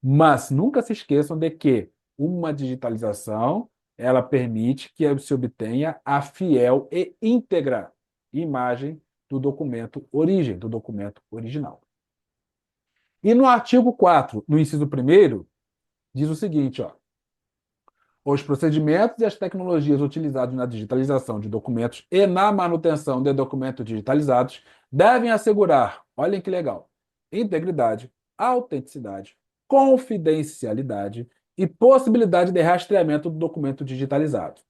Mas nunca se esqueçam de que uma digitalização, ela permite que se obtenha a fiel e íntegra imagem do documento origem, do documento original. E no artigo 4, no inciso 1º, diz o seguinte, ó: os procedimentos e as tecnologias utilizados na digitalização de documentos e na manutenção de documentos digitalizados devem assegurar, olhem que legal, integridade, autenticidade, confidencialidade e possibilidade de rastreamento do documento digitalizado.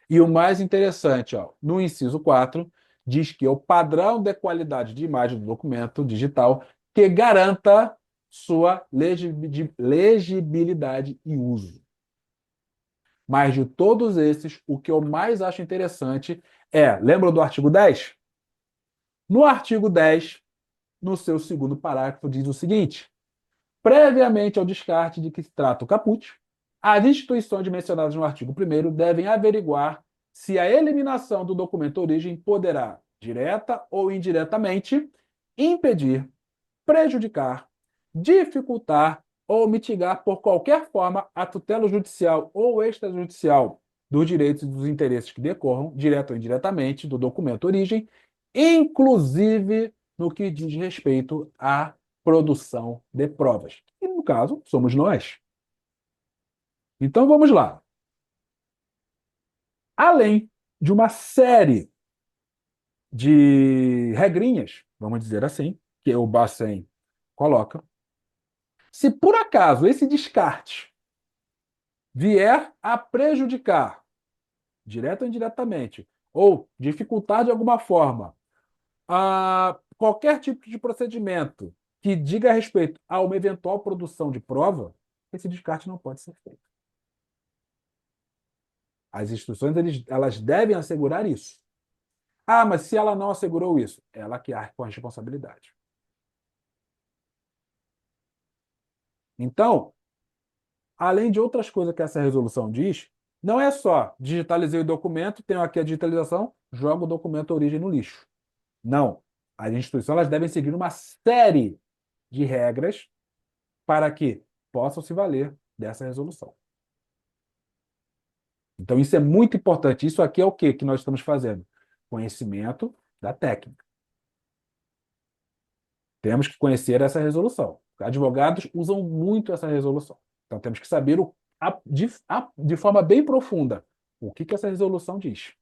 E o mais interessante, ó, no inciso 4, diz que é o padrão de qualidade de imagem do documento digital que garanta sua legibilidade e uso. Mas de todos esses, o que eu mais acho interessante lembra do artigo 10? No artigo 10, no seu segundo parágrafo, diz o seguinte: previamente ao descarte de que se trata o caput, as instituições mencionadas no artigo 1º devem averiguar se a eliminação do documento origem poderá, direta ou indiretamente, impedir, prejudicar, dificultar ou mitigar por qualquer forma a tutela judicial ou extrajudicial dos direitos e dos interesses que decorram, direto ou indiretamente, do documento origem, inclusive no que diz respeito à produção de provas. E, no caso, somos nós. Então, vamos lá. Além de uma série de regrinhas, vamos dizer assim, que o Bacen coloca, se por acaso esse descarte vier a prejudicar, direto ou indiretamente, ou dificultar de alguma forma qualquer tipo de procedimento que diga respeito a uma eventual produção de prova, esse descarte não pode ser feito. As instituições elas devem assegurar isso. Mas se ela não assegurou isso, ela que arque com a responsabilidade. Então, além de outras coisas que essa resolução diz, não é só digitalizei o documento, tenho aqui a digitalização, jogo o documento origem no lixo. Não. As instituições elas devem seguir uma série de regras para que possam se valer dessa resolução. Então, isso é muito importante. Isso aqui é o quê que nós estamos fazendo? Conhecimento da técnica. Temos que conhecer essa resolução. Advogados usam muito essa resolução. Então, temos que saber de forma bem profunda o que essa resolução diz.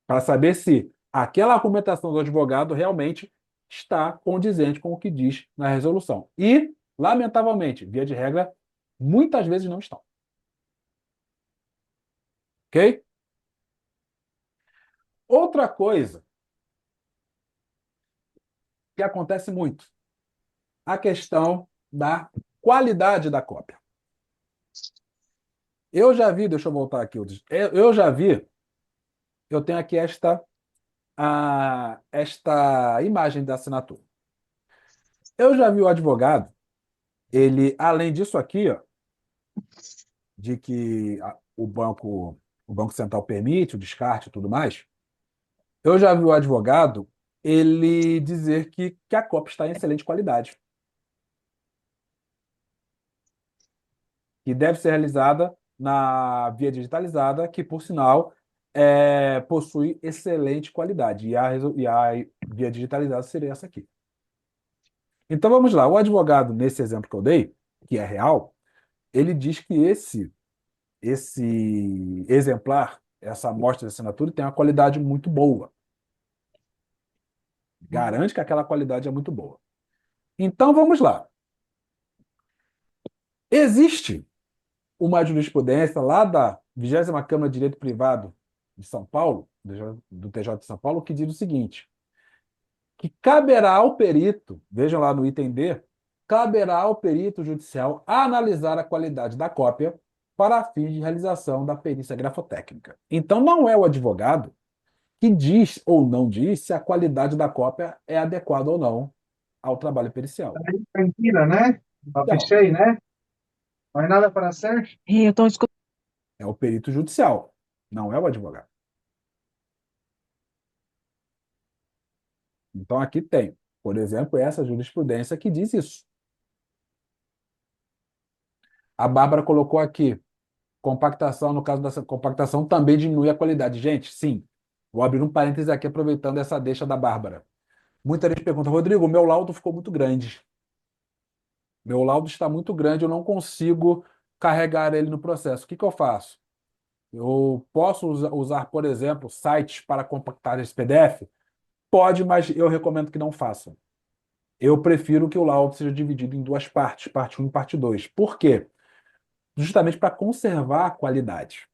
Para saber se aquela argumentação do advogado realmente está condizente com o que diz na resolução. E, lamentavelmente, via de regra, muitas vezes não estão. Ok? Outra coisa que acontece muito, a questão da qualidade da cópia. Eu já vi, deixa eu voltar aqui, eu já vi, eu tenho aqui esta imagem da assinatura. Eu já vi o advogado, ele, além disso aqui, ó, de que o Banco Central permite o descarte e tudo mais, eu já vi o advogado ele dizer que a cópia está em excelente qualidade, que deve ser realizada na via digitalizada, que, por sinal, possui excelente qualidade. E a via digitalizada seria essa aqui. Então, vamos lá. O advogado, nesse exemplo que eu dei, que é real, ele diz que esse exemplar, essa amostra de assinatura, tem uma qualidade muito boa. Garante que aquela qualidade é muito boa. Então, vamos lá. Existe uma jurisprudência lá da 20ª Câmara de Direito Privado de São Paulo, do TJ de São Paulo, que diz o seguinte: que caberá ao perito, vejam lá no item D, caberá ao perito judicial analisar a qualidade da cópia para fins de realização da perícia grafotécnica. Então, não é o advogado que diz ou não diz se a qualidade da cópia é adequada ou não ao trabalho pericial. Mentira, né? Então, Fechei, né? Não é nada para ser? Eu estou escutando. é o perito judicial, não é o advogado. Então, aqui tem, por exemplo, essa jurisprudência que diz isso. A Bárbara colocou aqui, compactação, no caso dessa compactação, também diminui a qualidade. Gente, sim. Vou abrir um parêntese aqui, aproveitando essa deixa da Bárbara. Muita gente pergunta, Rodrigo, meu laudo ficou muito grande. Meu laudo está muito grande, eu não consigo carregar ele no processo. O que que eu faço? Eu posso usar, por exemplo, sites para compactar esse PDF? Pode, mas eu recomendo que não façam. Eu prefiro que o laudo seja dividido em duas partes, parte um e parte 2. Por quê? Justamente para conservar a qualidade.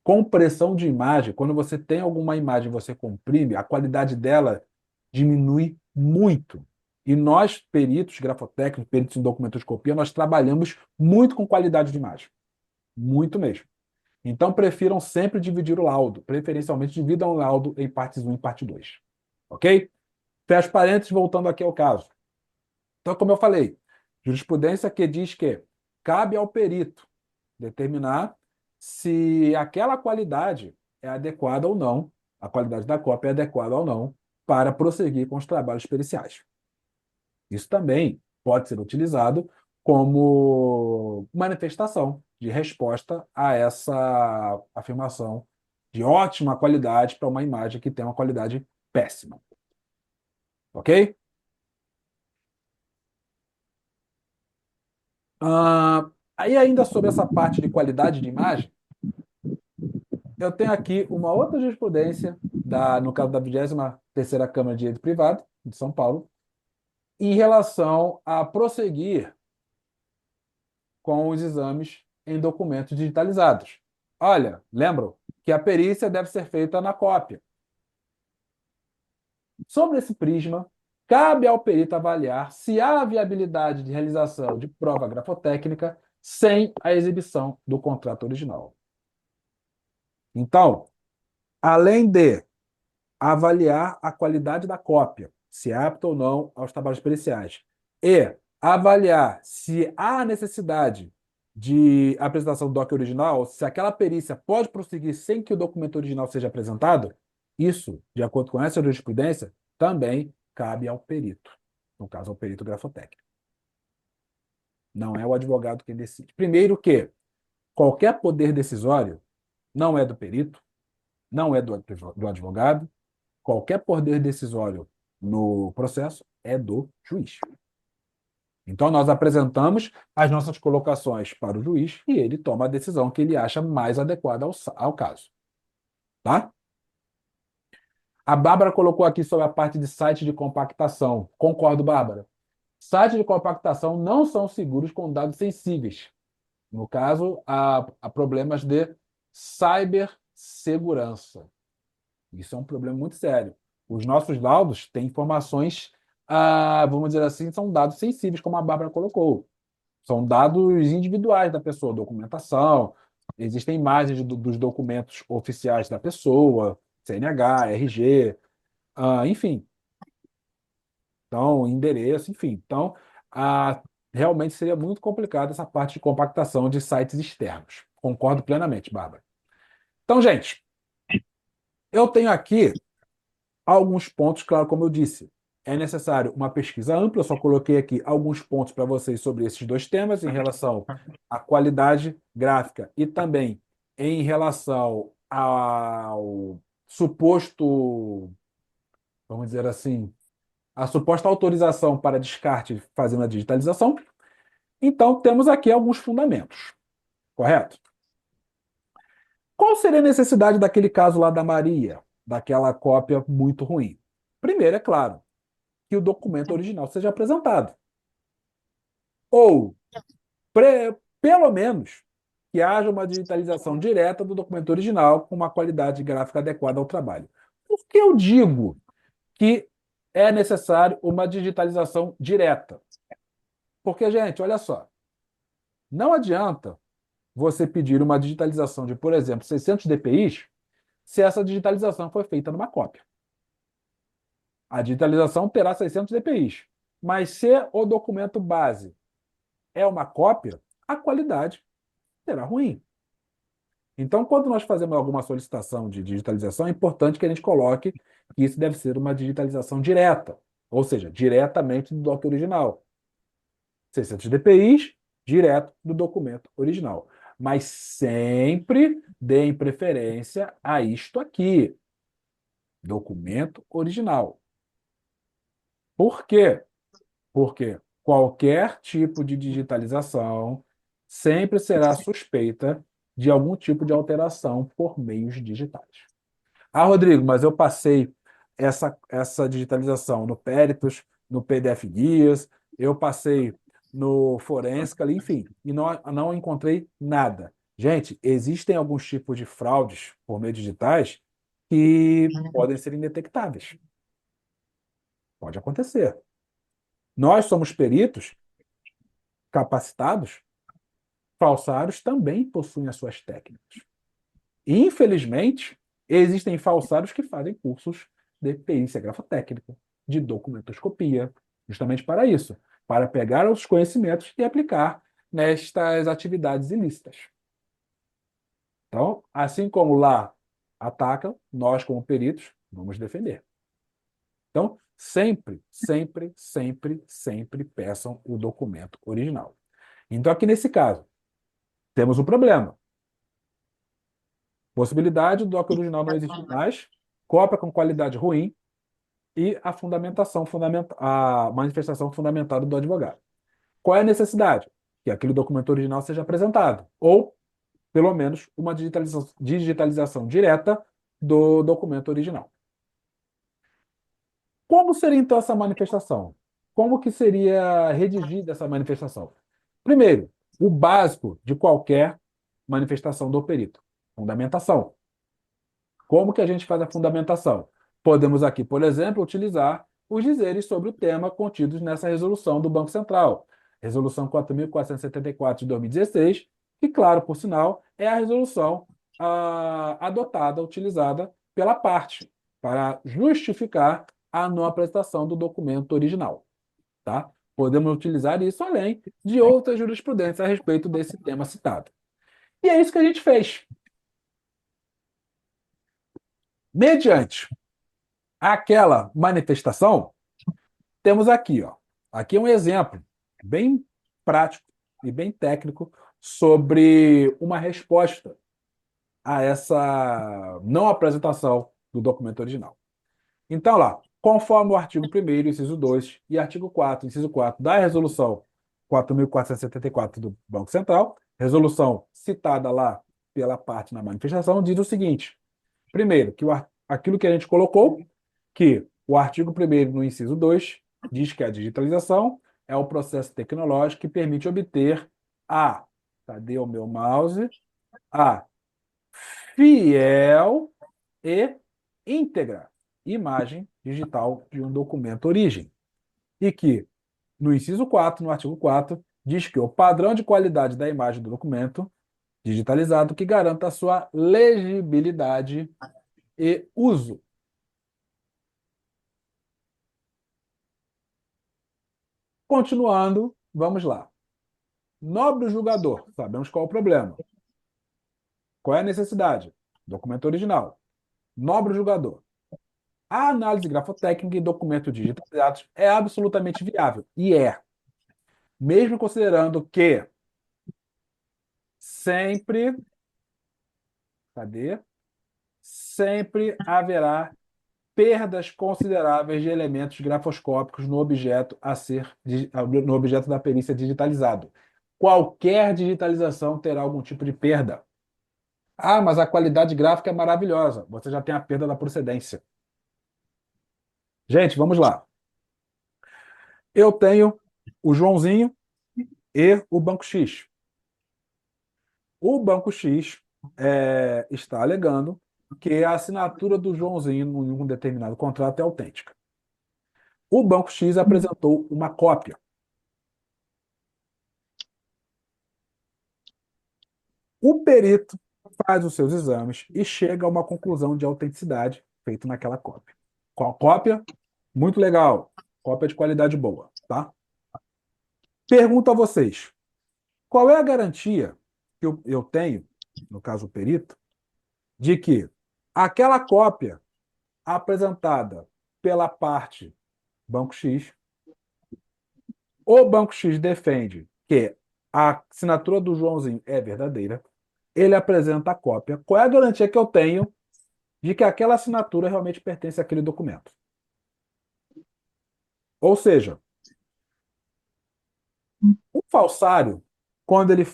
Compressão de imagem, quando você tem alguma imagem e você comprime, a qualidade dela diminui muito. E nós, peritos grafotécnicos, peritos em documentoscopia, nós trabalhamos muito com qualidade de imagem. Muito mesmo. Então, prefiram sempre dividir o laudo. Preferencialmente, dividam o laudo em partes um e parte 2. Ok? Fecha parênteses, voltando aqui ao caso. Então, como eu falei, jurisprudência que diz que cabe ao perito determinar se aquela qualidade é adequada ou não, a qualidade da cópia é adequada ou não, para prosseguir com os trabalhos periciais. Isso também pode ser utilizado como manifestação de resposta a essa afirmação de ótima qualidade para uma imagem que tem uma qualidade péssima. Ok? Aí, ainda sobre essa parte de qualidade de imagem, eu tenho aqui uma outra jurisprudência, no caso da 23ª Câmara de Direito Privado, de São Paulo, em relação a prosseguir com os exames em documentos digitalizados. Olha, lembram que a perícia deve ser feita na cópia. Sobre esse prisma, cabe ao perito avaliar se há viabilidade de realização de prova grafotécnica sem a exibição do contrato original. Então, além de avaliar a qualidade da cópia, se é apta ou não aos trabalhos periciais, e avaliar se há necessidade de apresentação do doc original, se aquela perícia pode prosseguir sem que o documento original seja apresentado, isso, de acordo com essa jurisprudência, também cabe ao perito, no caso, ao perito grafotécnico. Não é o advogado quem decide. Primeiro que qualquer poder decisório não é do perito, não é do advogado, qualquer poder decisório no processo é do juiz. Então, nós apresentamos as nossas colocações para o juiz e ele toma a decisão que ele acha mais adequada ao caso. Tá? A Bárbara colocou aqui sobre a parte de site de compactação. Concordo, Bárbara. Sites de compactação não são seguros com dados sensíveis. No caso, há problemas de cibersegurança. Isso é um problema muito sério. Os nossos laudos têm informações, vamos dizer assim, são dados sensíveis, como a Bárbara colocou. São dados individuais da pessoa, documentação, existem imagens dos documentos oficiais da pessoa, CNH, RG, enfim. Então, endereço, enfim. Então, realmente seria muito complicado essa parte de compactação de sites externos. Concordo plenamente, Bárbara. Então, gente, eu tenho aqui alguns pontos, claro, como eu disse, é necessário uma pesquisa ampla. Eu só coloquei aqui alguns pontos para vocês sobre esses dois temas, em relação à qualidade gráfica e também em relação ao suposto, vamos dizer assim, a suposta autorização para descarte fazendo a digitalização. Então, temos aqui alguns fundamentos, correto? Qual seria a necessidade daquele caso lá da Maria, daquela cópia muito ruim? Primeiro, é claro, que o documento original seja apresentado. Ou, pelo menos, que haja uma digitalização direta do documento original com uma qualidade gráfica adequada ao trabalho. Por que eu digo que é necessário uma digitalização direta. Porque, gente, olha só, não adianta você pedir uma digitalização de, por exemplo, 600 dpi se essa digitalização foi feita numa cópia. A digitalização terá 600 dpi, mas se o documento base é uma cópia, a qualidade será ruim. Então, quando nós fazemos alguma solicitação de digitalização, é importante que a gente coloque que isso deve ser uma digitalização direta, ou seja, diretamente do doc original. 600 dpi, direto do documento original. Mas sempre deem preferência a isto aqui, documento original. Por quê? Porque qualquer tipo de digitalização sempre será suspeita de algum tipo de alteração por meios digitais. Ah, Rodrigo, mas eu passei essa digitalização no Peritos, no PDF Guias, eu passei no Forensica, enfim, e não encontrei nada. Gente, existem alguns tipos de fraudes por meios digitais que podem ser indetectáveis. Pode acontecer. Nós somos peritos capacitados, falsários também possuem as suas técnicas. Infelizmente, existem falsários que fazem cursos de perícia grafotécnica, de documentoscopia, justamente para isso, para pegar os conhecimentos e aplicar nestas atividades ilícitas. Então, assim como lá atacam, nós, como peritos, vamos defender. Então, sempre, sempre, sempre, sempre peçam o documento original. Então, aqui nesse caso, temos um problema. Possibilidade do doc original não existir mais, cópia com qualidade ruim e a a manifestação fundamentada do advogado. Qual é a necessidade? Que aquele documento original seja apresentado, ou, pelo menos, uma digitalização direta do documento original. Como seria, então, essa manifestação? Como que seria redigida essa manifestação? Primeiro, o básico de qualquer manifestação do perito, fundamentação. Como que a gente faz a fundamentação? Podemos aqui, por exemplo, utilizar os dizeres sobre o tema contidos nessa resolução do Banco Central, Resolução 4.474 de 2016, que, claro, por sinal, é a resolução adotada, utilizada pela parte, para justificar a não apresentação do documento original. Tá? Podemos utilizar isso além de outras jurisprudências a respeito desse tema citado. E é isso que a gente fez. Mediante aquela manifestação, temos aqui, ó. Aqui é um exemplo bem prático e bem técnico sobre uma resposta a essa não apresentação do documento original. Então, lá, conforme o artigo 1º, inciso 2, e artigo 4, inciso 4 da resolução 4.474 do Banco Central, resolução citada lá pela parte na manifestação, diz o seguinte: primeiro, que aquilo que a gente colocou, que o artigo 1º, no inciso 2, diz que a digitalização é o processo tecnológico que permite obter cadê o meu mouse? A fiel e íntegra imagem digital de um documento origem. E que, no inciso 4, no artigo 4, diz que o padrão de qualidade da imagem do documento digitalizado que garanta a sua legibilidade e uso. Continuando, vamos lá. Nobre julgador, sabemos qual é o problema. Qual é a necessidade? Documento original. Nobre julgador. A análise grafotécnica em documentos digitalizados é absolutamente viável. E é. Mesmo considerando que sempre, cadê? Sempre haverá perdas consideráveis de elementos grafoscópicos no objeto no objeto da perícia digitalizado. Qualquer digitalização terá algum tipo de perda. Ah, mas a qualidade gráfica é maravilhosa. Você já tem a perda da procedência. Gente, vamos lá. Eu tenho o Joãozinho e o Banco X. O Banco X está alegando que a assinatura do Joãozinho em um determinado contrato é autêntica. O Banco X apresentou uma cópia. O perito faz os seus exames e chega a uma conclusão de autenticidade feita naquela cópia. Qual cópia? Muito legal. Cópia de qualidade boa, tá? Pergunto a vocês, qual é a garantia que eu tenho, no caso o perito, de que aquela cópia apresentada pela parte Banco X, o Banco X defende que a assinatura do Joãozinho é verdadeira, ele apresenta a cópia. Qual é a garantia que eu tenho de que aquela assinatura realmente pertence àquele documento? Ou seja, o falsário, quando ele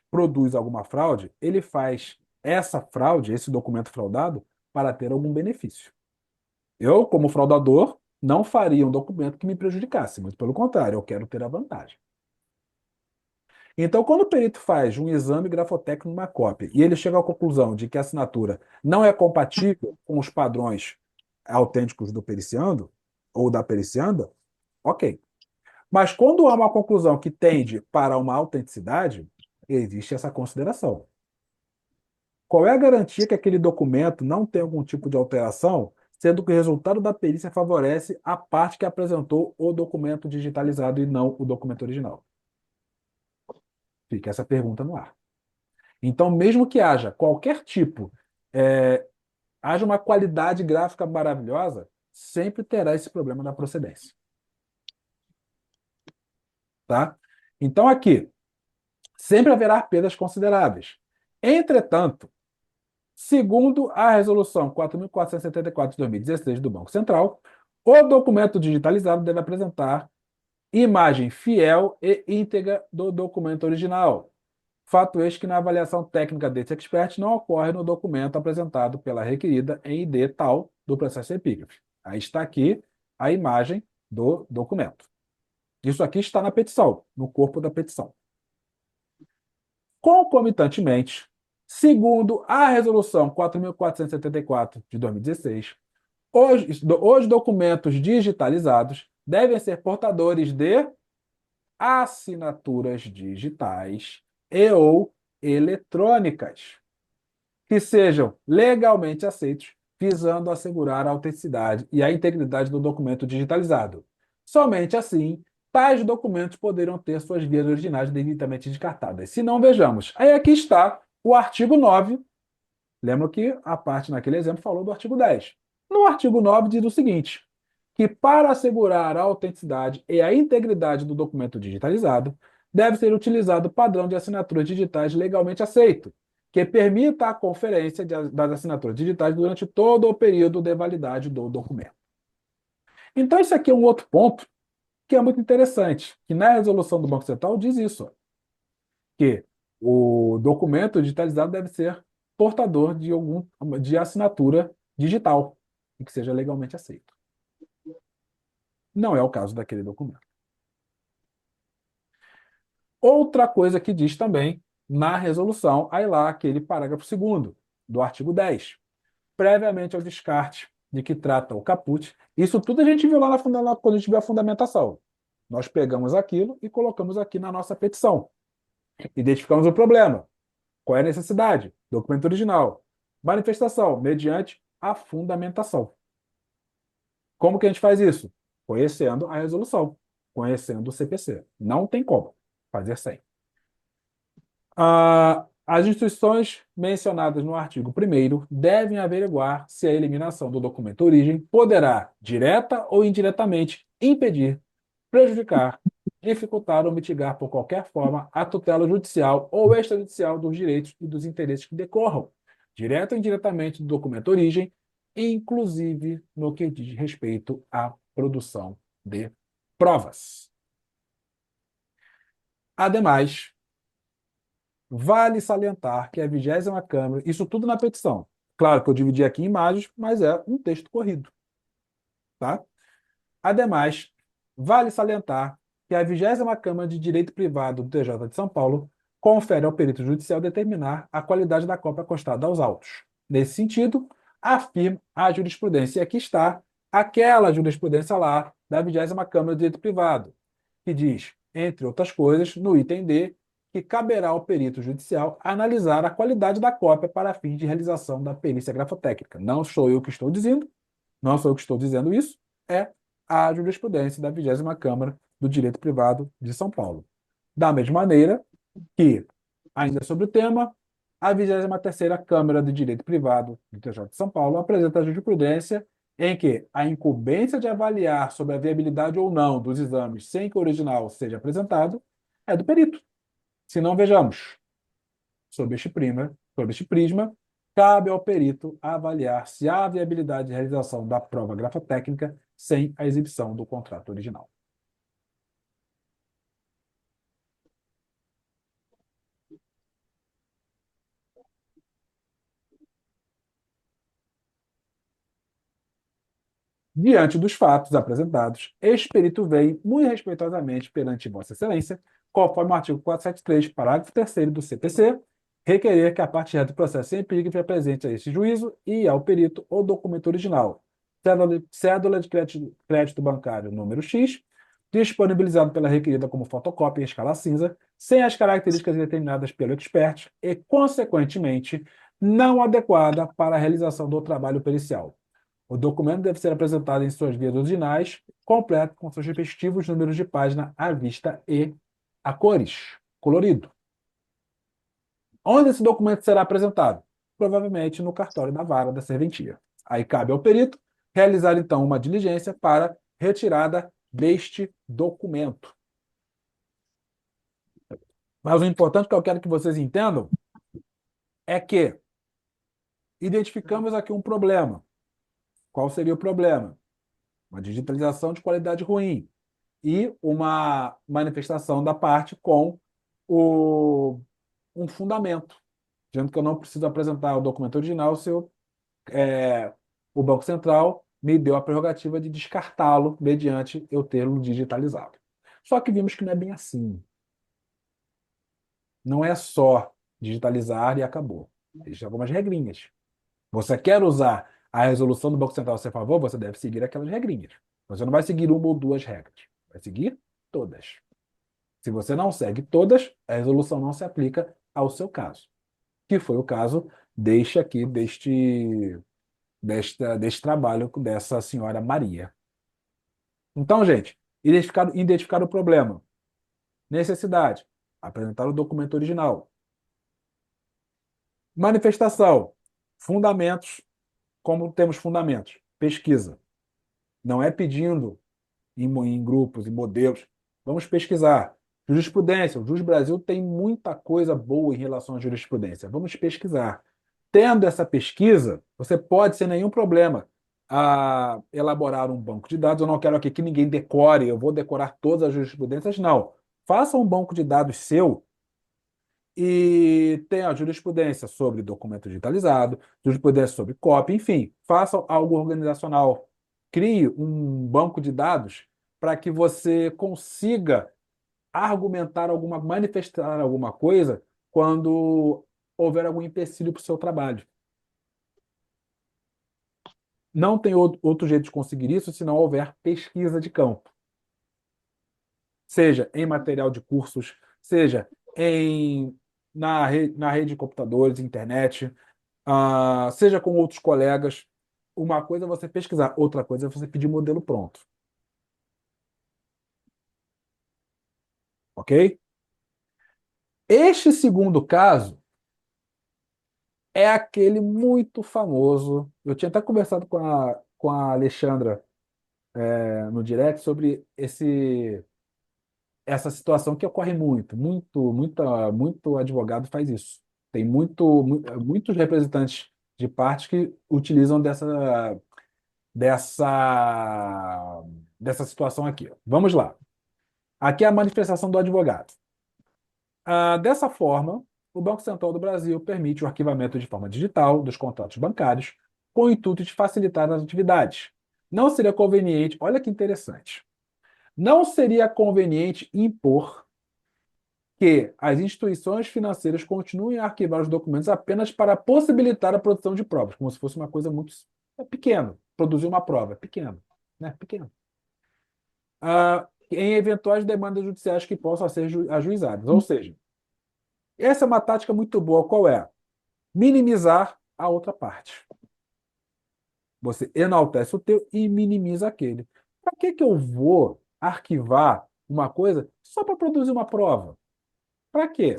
produz alguma fraude, ele faz essa fraude, esse documento fraudado, para ter algum benefício. Eu, como fraudador, não faria um documento que me prejudicasse, muito pelo contrário, eu quero ter a vantagem. Então, quando o perito faz um exame grafotécnico numa cópia e ele chega à conclusão de que a assinatura não é compatível com os padrões autênticos do periciando ou da pericianda, ok. Mas quando há uma conclusão que tende para uma autenticidade, existe essa consideração. Qual é a garantia que aquele documento não tem algum tipo de alteração, sendo que o resultado da perícia favorece a parte que apresentou o documento digitalizado e não o documento original? Fica essa pergunta no ar. Então, mesmo que haja qualquer tipo, haja uma qualidade gráfica maravilhosa, sempre terá esse problema da procedência. Tá? Então, aqui, sempre haverá perdas consideráveis. Entretanto, segundo a Resolução 4.474 de 2016 do Banco Central, o documento digitalizado deve apresentar imagem fiel e íntegra do documento original. Fato este que na avaliação técnica desse expert não ocorre no documento apresentado pela requerida em ID tal do processo epígrafe. Aí está aqui a imagem do documento. Isso aqui está na petição, no corpo da petição. Concomitantemente, segundo a Resolução 4.474 de 2016, os documentos digitalizados devem ser portadores de assinaturas digitais e ou eletrônicas, que sejam legalmente aceitos, visando assegurar a autenticidade e a integridade do documento digitalizado. Somente assim, tais documentos poderão ter suas vias originais devidamente descartadas. Se não, vejamos. Aí aqui está o artigo 9. Lembra que a parte naquele exemplo falou do artigo 10. No artigo 9 diz o seguinte, que para assegurar a autenticidade e a integridade do documento digitalizado, deve ser utilizado o padrão de assinaturas digitais legalmente aceito, que permita a conferência das assinaturas digitais durante todo o período de validade do documento. Então, isso aqui é um outro ponto que é muito interessante, que na resolução do Banco Central diz isso, ó, que o documento digitalizado deve ser portador de assinatura digital e que seja legalmente aceito. Não é o caso daquele documento. Outra coisa que diz também na resolução, aí lá, aquele parágrafo 2º do artigo 10, previamente ao descarte de que trata o caput. Isso tudo a gente viu lá quando a gente viu a fundamentação. Nós pegamos aquilo e colocamos aqui na nossa petição. Identificamos o problema. Qual é a necessidade? Documento original. Manifestação, mediante a fundamentação. Como que a gente faz isso? Conhecendo a resolução, conhecendo o CPC. Não tem como fazer sem. As instituições mencionadas no artigo 1º devem averiguar se a eliminação do documento origem poderá, direta ou indiretamente, impedir, prejudicar, dificultar ou mitigar por qualquer forma a tutela judicial ou extrajudicial dos direitos e dos interesses que decorram, direta ou indiretamente, do documento origem, inclusive no que diz respeito à produção de provas. Ademais, vale salientar que a 20ª Câmara, isso tudo na petição. Claro que eu dividi aqui em imagens, mas é um texto corrido. Tá? Ademais, vale salientar que a 20ª Câmara de Direito Privado do TJ de São Paulo confere ao perito judicial determinar a qualidade da cópia constada aos autos. Nesse sentido, afirma a jurisprudência. E aqui está aquela jurisprudência lá da 20ª Câmara de Direito Privado, que diz, entre outras coisas, no item D, que caberá ao perito judicial analisar a qualidade da cópia para fins de realização da perícia grafotécnica. Não sou eu que estou dizendo, não sou eu que estou dizendo isso, é a jurisprudência da 20ª Câmara do Direito Privado de São Paulo. Da mesma maneira que, ainda sobre o tema, a 23ª Câmara de Direito Privado do TJ de São Paulo apresenta a jurisprudência em que a incumbência de avaliar sobre a viabilidade ou não dos exames sem que o original seja apresentado é do perito. Se não, vejamos. Sob este prisma, cabe ao perito avaliar se há viabilidade de realização da prova grafotécnica sem a exibição do contrato original. Diante dos fatos apresentados, este perito vem, muito respeitosamente perante Vossa Excelência, conforme o artigo 473, parágrafo 3º do CPC, requerer que a parte reta do processo sem perigo apresente a este juízo e ao perito o documento original, cédula de crédito bancário número X, disponibilizado pela requerida como fotocópia em escala cinza, sem as características determinadas pelo expert e, consequentemente, não adequada para a realização do trabalho pericial. O documento deve ser apresentado em suas vias originais, completo, com seus respectivos números de página à vista e a cores, colorido. Onde esse documento será apresentado? Provavelmente no cartório da vara da serventia. Aí cabe ao perito realizar, então, uma diligência para retirada deste documento. Mas o importante que eu quero que vocês entendam é que identificamos aqui um problema. Qual seria o problema? Uma digitalização de qualidade ruim e uma manifestação da parte com um fundamento, dizendo que eu não preciso apresentar o documento original se o Banco Central me deu a prerrogativa de descartá-lo mediante eu tê-lo digitalizado. Só que vimos que não é bem assim. Não é só digitalizar e acabou. Existem algumas regrinhas. Você quer usar a resolução do Banco Central a seu favor, você deve seguir aquelas regrinhas. Você não vai seguir uma ou duas regras. Vai seguir todas. Se você não segue todas, a resolução não se aplica ao seu caso. Que foi o caso deste trabalho dessa senhora Maria. Então, gente, identificar o problema. Necessidade. Apresentar o documento original. Manifestação. Fundamentos. Como temos fundamentos? Pesquisa. Não é pedindo em grupos, em modelos. Vamos pesquisar. Jurisprudência. O Jus Brasil tem muita coisa boa em relação à jurisprudência. Vamos pesquisar. Tendo essa pesquisa, você pode, sem nenhum problema, elaborar um banco de dados. Eu não quero aqui que ninguém decore, eu vou decorar todas as jurisprudências. Não. Faça um banco de dados seu e tenha a jurisprudência sobre documento digitalizado, jurisprudência sobre cópia, enfim, faça algo organizacional. Crie um banco de dados para que você consiga manifestar alguma coisa quando houver algum empecilho para o seu trabalho. Não tem outro jeito de conseguir isso se não houver pesquisa de campo. Seja em material de cursos, seja na rede de computadores, internet, seja com outros colegas. Uma coisa é você pesquisar, outra coisa é você pedir modelo pronto. Ok? Este segundo caso é aquele muito famoso. Eu tinha até conversado com a Alexandra no direct sobre essa situação que ocorre muito advogado faz isso. Tem muitos representantes de partes que utilizam dessa situação aqui. Vamos lá. Aqui é a manifestação do advogado. Dessa forma, o Banco Central do Brasil permite o arquivamento de forma digital dos contratos bancários com o intuito de facilitar as atividades. Não seria conveniente, olha que interessante, não seria conveniente impor que as instituições financeiras continuem a arquivar os documentos apenas para possibilitar a produção de provas, como se fosse uma coisa muito pequena. Produzir uma prova, pequeno, né? Pequeno. em eventuais demandas judiciais que possam ser ajuizadas. Ou seja, essa é uma tática muito boa. Qual é? Minimizar a outra parte. Você enaltece o teu e minimiza aquele. Para que que eu vou arquivar uma coisa só para produzir uma prova? Para quê?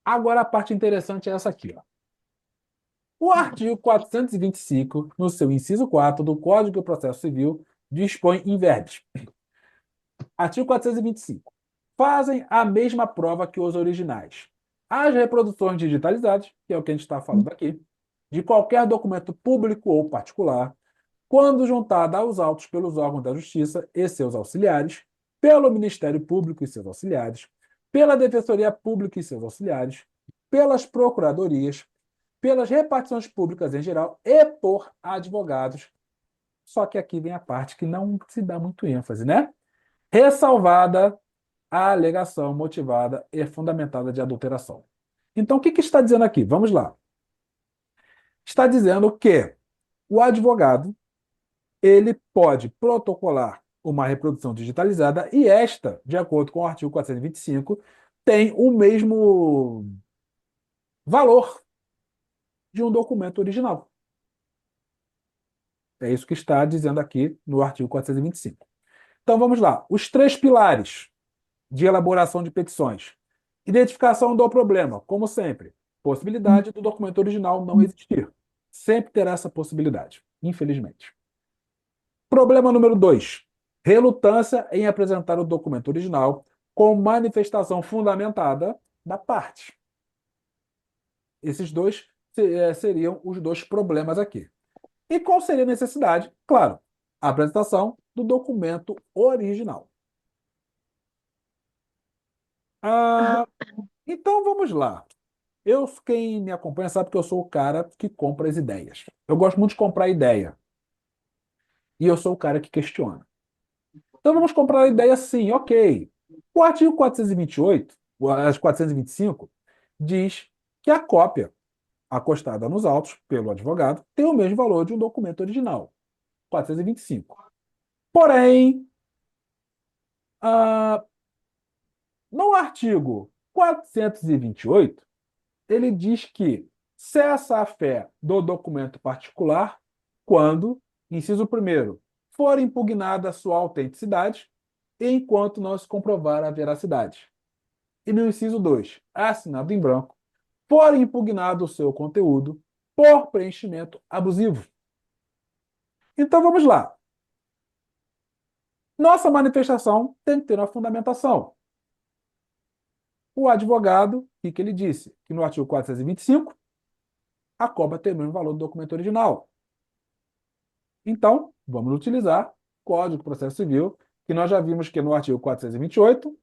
Agora a parte interessante é essa aqui, ó. O artigo 425, no seu inciso 4 do Código de Processo Civil, dispõe em verbis. Artigo 425. Fazem a mesma prova que os originais. As reproduções digitalizadas, que é o que a gente está falando aqui, de qualquer documento público ou particular, quando juntada aos autos pelos órgãos da Justiça e seus auxiliares, pelo Ministério Público e seus auxiliares, pela Defensoria Pública e seus auxiliares, pelas procuradorias, pelas repartições públicas em geral e por advogados. Só que aqui vem a parte que não se dá muito ênfase, né? Ressalvada a alegação motivada e fundamentada de adulteração. Então, o que está dizendo aqui? Vamos lá. Está dizendo que o advogado ele pode protocolar uma reprodução digitalizada e esta, de acordo com o artigo 425, tem o mesmo valor de um documento original. É isso que está dizendo aqui no artigo 425. Então vamos lá. Os 3 pilares de elaboração de petições. Identificação do problema, como sempre. Possibilidade do documento original não existir. Sempre terá essa possibilidade, infelizmente. Problema número 2. Relutância em apresentar o documento original com manifestação fundamentada da parte. Esses dois seriam os 2 problemas aqui. E qual seria a necessidade? Claro, a apresentação do documento original. Então vamos lá. Quem me acompanha sabe que eu sou o cara que compra as ideias. Eu gosto muito de comprar ideia. E eu sou o cara que questiona. Então vamos comprar a ideia sim, ok. O artigo 428, o 425, diz que a cópia acostada nos autos pelo advogado tem o mesmo valor de um documento original. 425. Porém, ah, no artigo 428, ele diz que cessa a fé do documento particular quando, inciso 1º, for impugnada a sua autenticidade enquanto não se comprovar a veracidade. E no inciso 2, assinado em branco, for impugnado o seu conteúdo por preenchimento abusivo. Então vamos lá. Nossa manifestação tem que ter uma fundamentação. O advogado, o que ele disse? Que no artigo 425, a cópia tem o mesmo valor do documento original. Então, vamos utilizar o Código de Processo Civil, que nós já vimos que no artigo 428,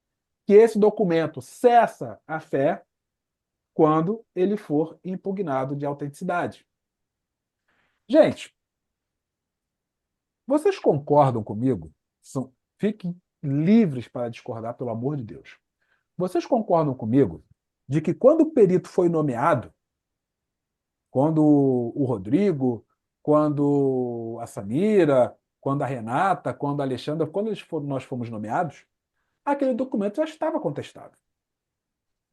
que esse documento cessa a fé quando ele for impugnado de autenticidade. Gente, vocês concordam comigo? Fiquem livres para discordar, pelo amor de Deus. Vocês concordam comigo de que quando o perito foi nomeado, quando o Rodrigo, quando a Samira, quando a Renata, quando a Alexandra, nós fomos nomeados, aquele documento já estava contestado.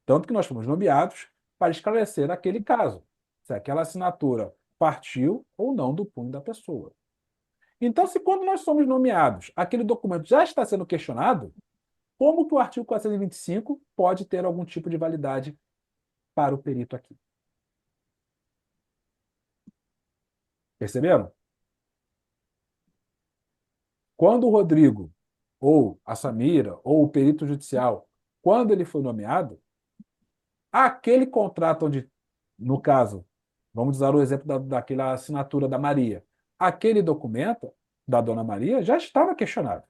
Tanto que nós fomos nomeados para esclarecer aquele caso, se aquela assinatura partiu ou não do punho da pessoa. Então, se quando nós somos nomeados, aquele documento já está sendo questionado, como que o artigo 425 pode ter algum tipo de validade para o perito aqui? Perceberam? Quando o Rodrigo, ou a Samira, ou o perito judicial, quando ele foi nomeado, aquele contrato onde, no caso, vamos usar o exemplo daquela assinatura da Maria, aquele documento da dona Maria já estava questionado.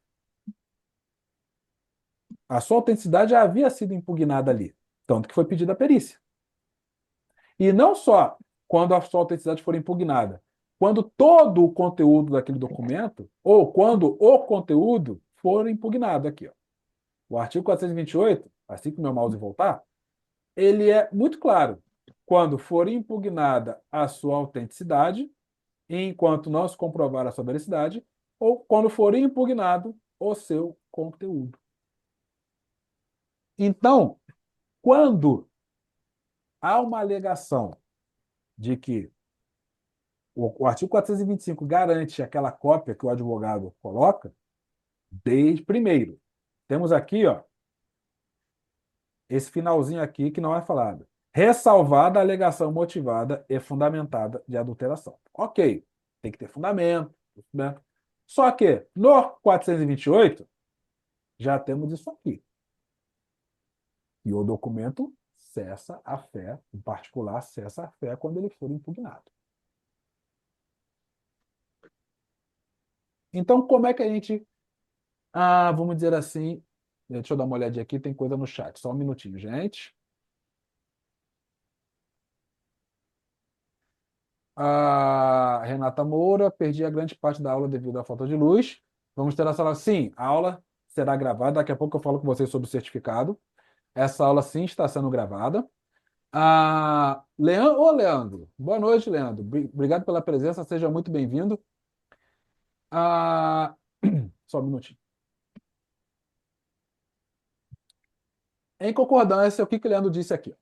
A sua autenticidade já havia sido impugnada ali, tanto que foi pedida a perícia. E não só quando a sua autenticidade for impugnada, quando todo o conteúdo daquele documento, ou quando o conteúdo for impugnado aqui. Ó. O artigo 428, assim que o meu mouse voltar, ele é muito claro. Quando for impugnada a sua autenticidade, enquanto não se comprovar a sua veracidade, ou quando for impugnado o seu conteúdo. Então, quando há uma alegação de que o artigo 425 garante aquela cópia que o advogado coloca, desde primeiro, temos aqui, ó, esse finalzinho aqui que não é falado. Ressalvada a alegação motivada e fundamentada de adulteração. Ok, tem que ter fundamento, né? Só que no 428 já temos isso aqui. E o documento cessa a fé, em particular, cessa a fé quando ele for impugnado. Então, como é que a gente, vamos dizer assim, deixa eu dar uma olhadinha aqui, tem coisa no chat, só um minutinho, gente. A Renata Moura, perdi a grande parte da aula devido à falta de luz. Vamos ter essa aula. Sim, a aula será gravada. Daqui a pouco eu falo com vocês sobre o certificado. Essa aula sim está sendo gravada. Leandro. Boa noite, Leandro. Obrigado pela presença, seja muito bem-vindo. Ah, Só um minutinho. Em concordância, o que o Leandro disse aqui?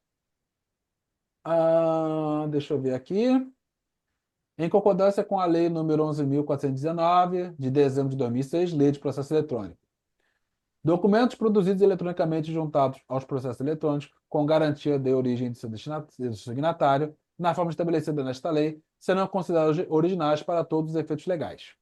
Deixa eu ver aqui. Em concordância com a Lei nº 11.419, de dezembro de 2006, Lei de Processo Eletrônico. Documentos produzidos eletronicamente juntados aos processos eletrônicos, com garantia de origem de seu signatário, na forma estabelecida nesta lei, serão considerados originais para todos os efeitos legais.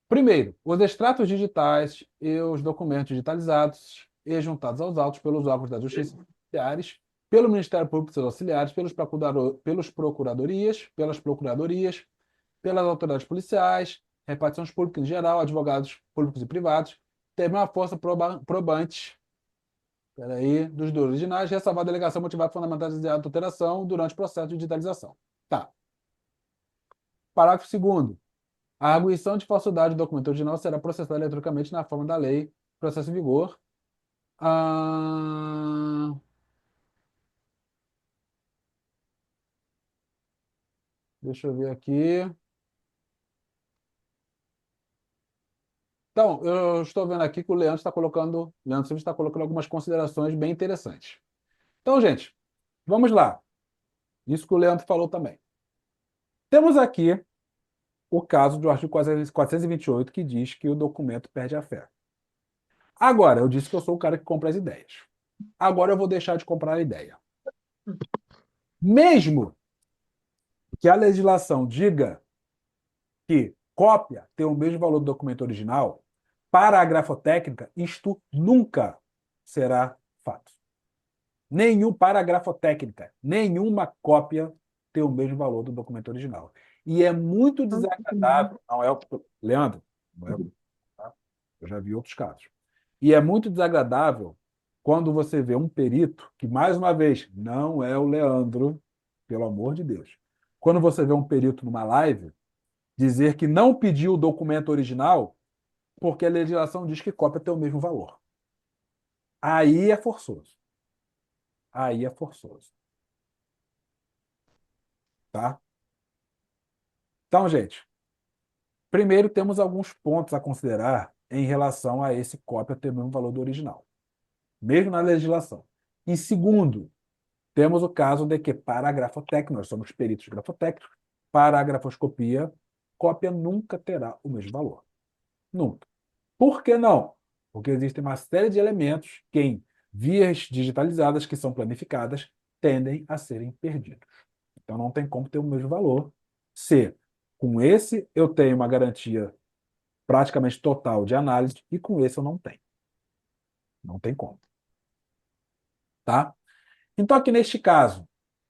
Primeiro, os extratos digitais e os documentos digitalizados e juntados aos autos pelos órgãos da Justiça auxiliares, pelo Ministério Público e seus auxiliares, pelas procuradorias, pelas autoridades policiais, repartições públicas em geral, advogados públicos e privados, teve uma força probante dos originais, ressalvada a alegação motivada fundamental de adulteração durante o processo de digitalização. Tá. Parágrafo 2º. A arguição de falsidade do documento original será processada eletronicamente na forma da lei, processo em vigor. Deixa eu ver aqui. Então, eu estou vendo aqui que o Leandro Silva está colocando algumas considerações bem interessantes. Então, gente, vamos lá. Isso que o Leandro falou também. Temos aqui o caso do artigo 428, que diz que o documento perde a fé. Agora, eu disse que eu sou o cara que compra as ideias. Agora eu vou deixar de comprar a ideia. Mesmo que a legislação diga que cópia tem o mesmo valor do documento original, para a grafotécnica, isto nunca será fato. Para a grafotécnica, nenhuma cópia tem o mesmo valor do documento original. E é muito desagradável, não é, Leandro, não é, tá? Eu já vi outros casos. E é muito desagradável quando você vê um perito, que, mais uma vez, não é o Leandro, pelo amor de Deus. Quando você vê um perito numa live dizer que não pediu o documento original porque a legislação diz que cópia tem o mesmo valor. Aí é forçoso. Aí é forçoso. Tá? Então, gente, primeiro temos alguns pontos a considerar em relação a esse cópia ter o mesmo valor do original, mesmo na legislação. E segundo, temos o caso de que para a grafotécnica, nós somos peritos grafotécnicos, para a grafoscopia, cópia nunca terá o mesmo valor. Nunca. Por que não? Porque existem uma série de elementos que, em vias digitalizadas que são planificadas, tendem a serem perdidos. Então não tem como ter o mesmo valor se com esse eu tenho uma garantia praticamente total de análise e com esse eu não tenho. Não tem como. Tá? Então aqui neste caso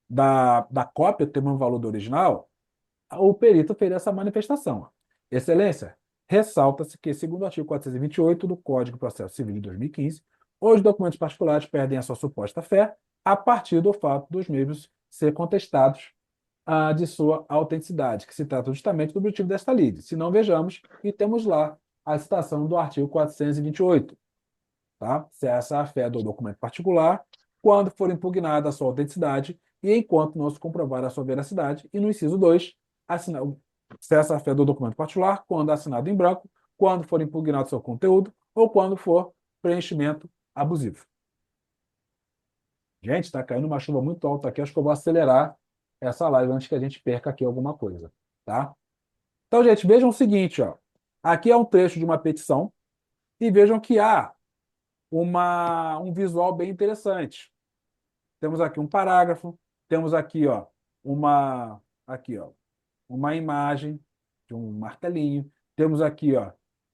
da cópia ter o mesmo valor do original, o perito fez essa manifestação. Excelência, ressalta-se que, segundo o artigo 428 do Código de Processo Civil de 2015, os documentos particulares perdem a sua suposta fé a partir do fato dos mesmos ser contestados de sua autenticidade, que se trata justamente do objetivo desta lide. Se não, vejamos, e temos lá a citação do artigo 428. Tá? Cessa a fé do documento particular quando for impugnada a sua autenticidade e enquanto não se comprovar a sua veracidade. E no inciso 2, cessa-fé do documento particular quando assinado em branco, quando for impugnado seu conteúdo ou quando for preenchimento abusivo. Gente, está caindo uma chuva muito alta aqui, acho que eu vou acelerar essa live antes que a gente perca aqui alguma coisa, tá? Então, gente, vejam o seguinte, ó. Aqui é um trecho de uma petição e vejam que há um visual bem interessante. Temos aqui um parágrafo, temos aqui, ó, aqui, ó, uma imagem de um martelinho. Temos aqui, ó,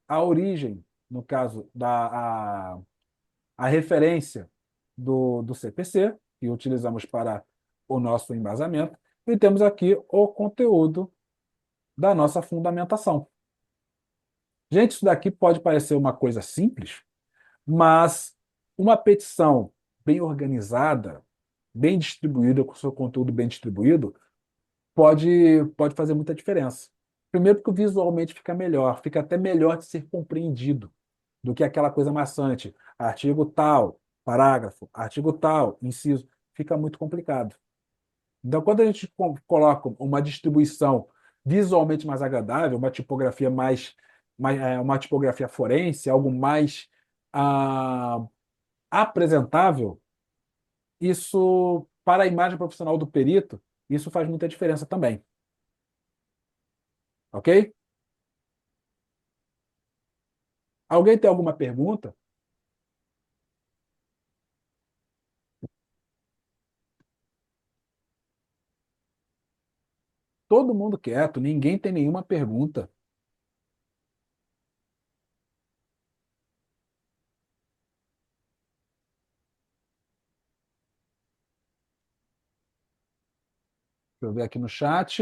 a origem, no caso a referência do CPC, que utilizamos para o nosso embasamento, e temos aqui o conteúdo da nossa fundamentação. Gente, isso daqui pode parecer uma coisa simples, mas uma petição bem organizada, bem distribuída, com seu conteúdo bem distribuído, pode fazer muita diferença. Primeiro, porque visualmente fica melhor, fica até melhor de ser compreendido do que aquela coisa maçante. Artigo tal, parágrafo, artigo tal, inciso. Fica muito complicado. Então, quando a gente coloca uma distribuição visualmente mais agradável, uma tipografia uma tipografia forense, algo mais ah, apresentável, isso, para a imagem profissional do perito, isso faz muita diferença também. Ok? Alguém tem alguma pergunta? Todo mundo quieto, ninguém tem nenhuma pergunta. Deixa eu ver aqui no chat.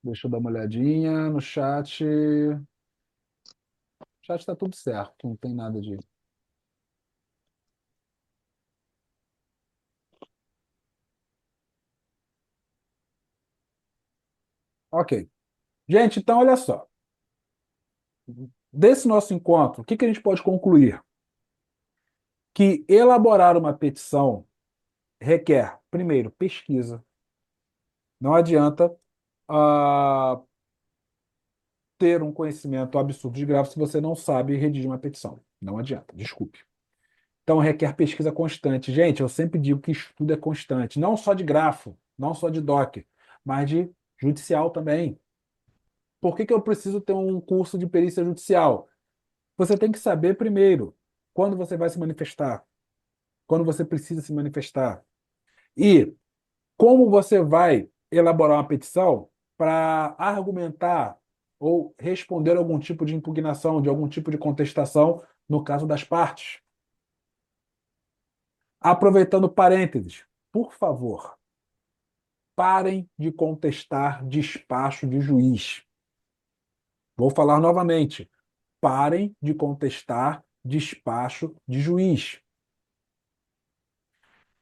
Deixa eu dar uma olhadinha no chat. O chat está tudo certo, não tem nada de. Ok. Gente, então olha só. Desse nosso encontro, o que que a gente pode concluir? Que elaborar uma petição requer, primeiro, pesquisa. Não adianta ah, ter um conhecimento absurdo de grafo se você não sabe redigir uma petição. Não adianta, desculpe. Então requer pesquisa constante. Gente, eu sempre digo que estudo é constante, não só de grafo, não só de doc, mas de judicial também. Por que que eu preciso ter um curso de perícia judicial? Você tem que saber primeiro quando você vai se manifestar, quando você precisa se manifestar e como você vai elaborar uma petição para argumentar ou responder algum tipo de impugnação, de algum tipo de contestação no caso das partes. Aproveitando parênteses, por favor, parem de contestar despacho de juiz. Vou falar novamente. Parem de contestar despacho de juiz.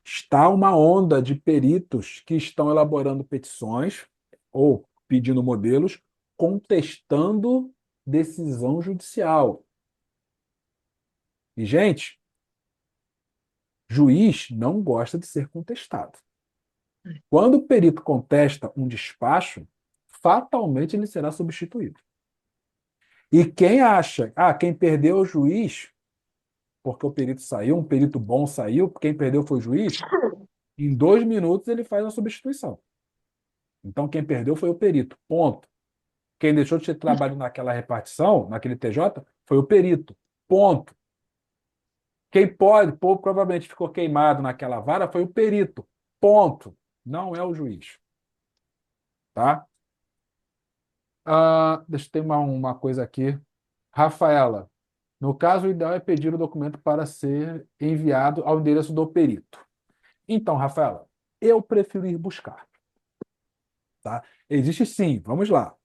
Está uma onda de peritos que estão elaborando petições ou pedindo modelos, contestando decisão judicial. E, gente, juiz não gosta de ser contestado. Quando o perito contesta um despacho, fatalmente ele será substituído. E quem acha, quem perdeu é o juiz, porque o perito saiu, um perito bom saiu, quem perdeu foi o juiz, em 2 minutos ele faz a substituição. Então quem perdeu foi o perito, ponto. Quem deixou de ter trabalho naquela repartição, naquele TJ, foi o perito, ponto. Quem provavelmente ficou queimado naquela vara foi o perito, ponto. Não é o juiz. Tá? Deixa eu ter uma coisa aqui. Rafaela, no caso, o ideal é pedir o documento para ser enviado ao endereço do perito. Então, Rafaela, eu prefiro ir buscar. Tá? Existe sim, vamos lá.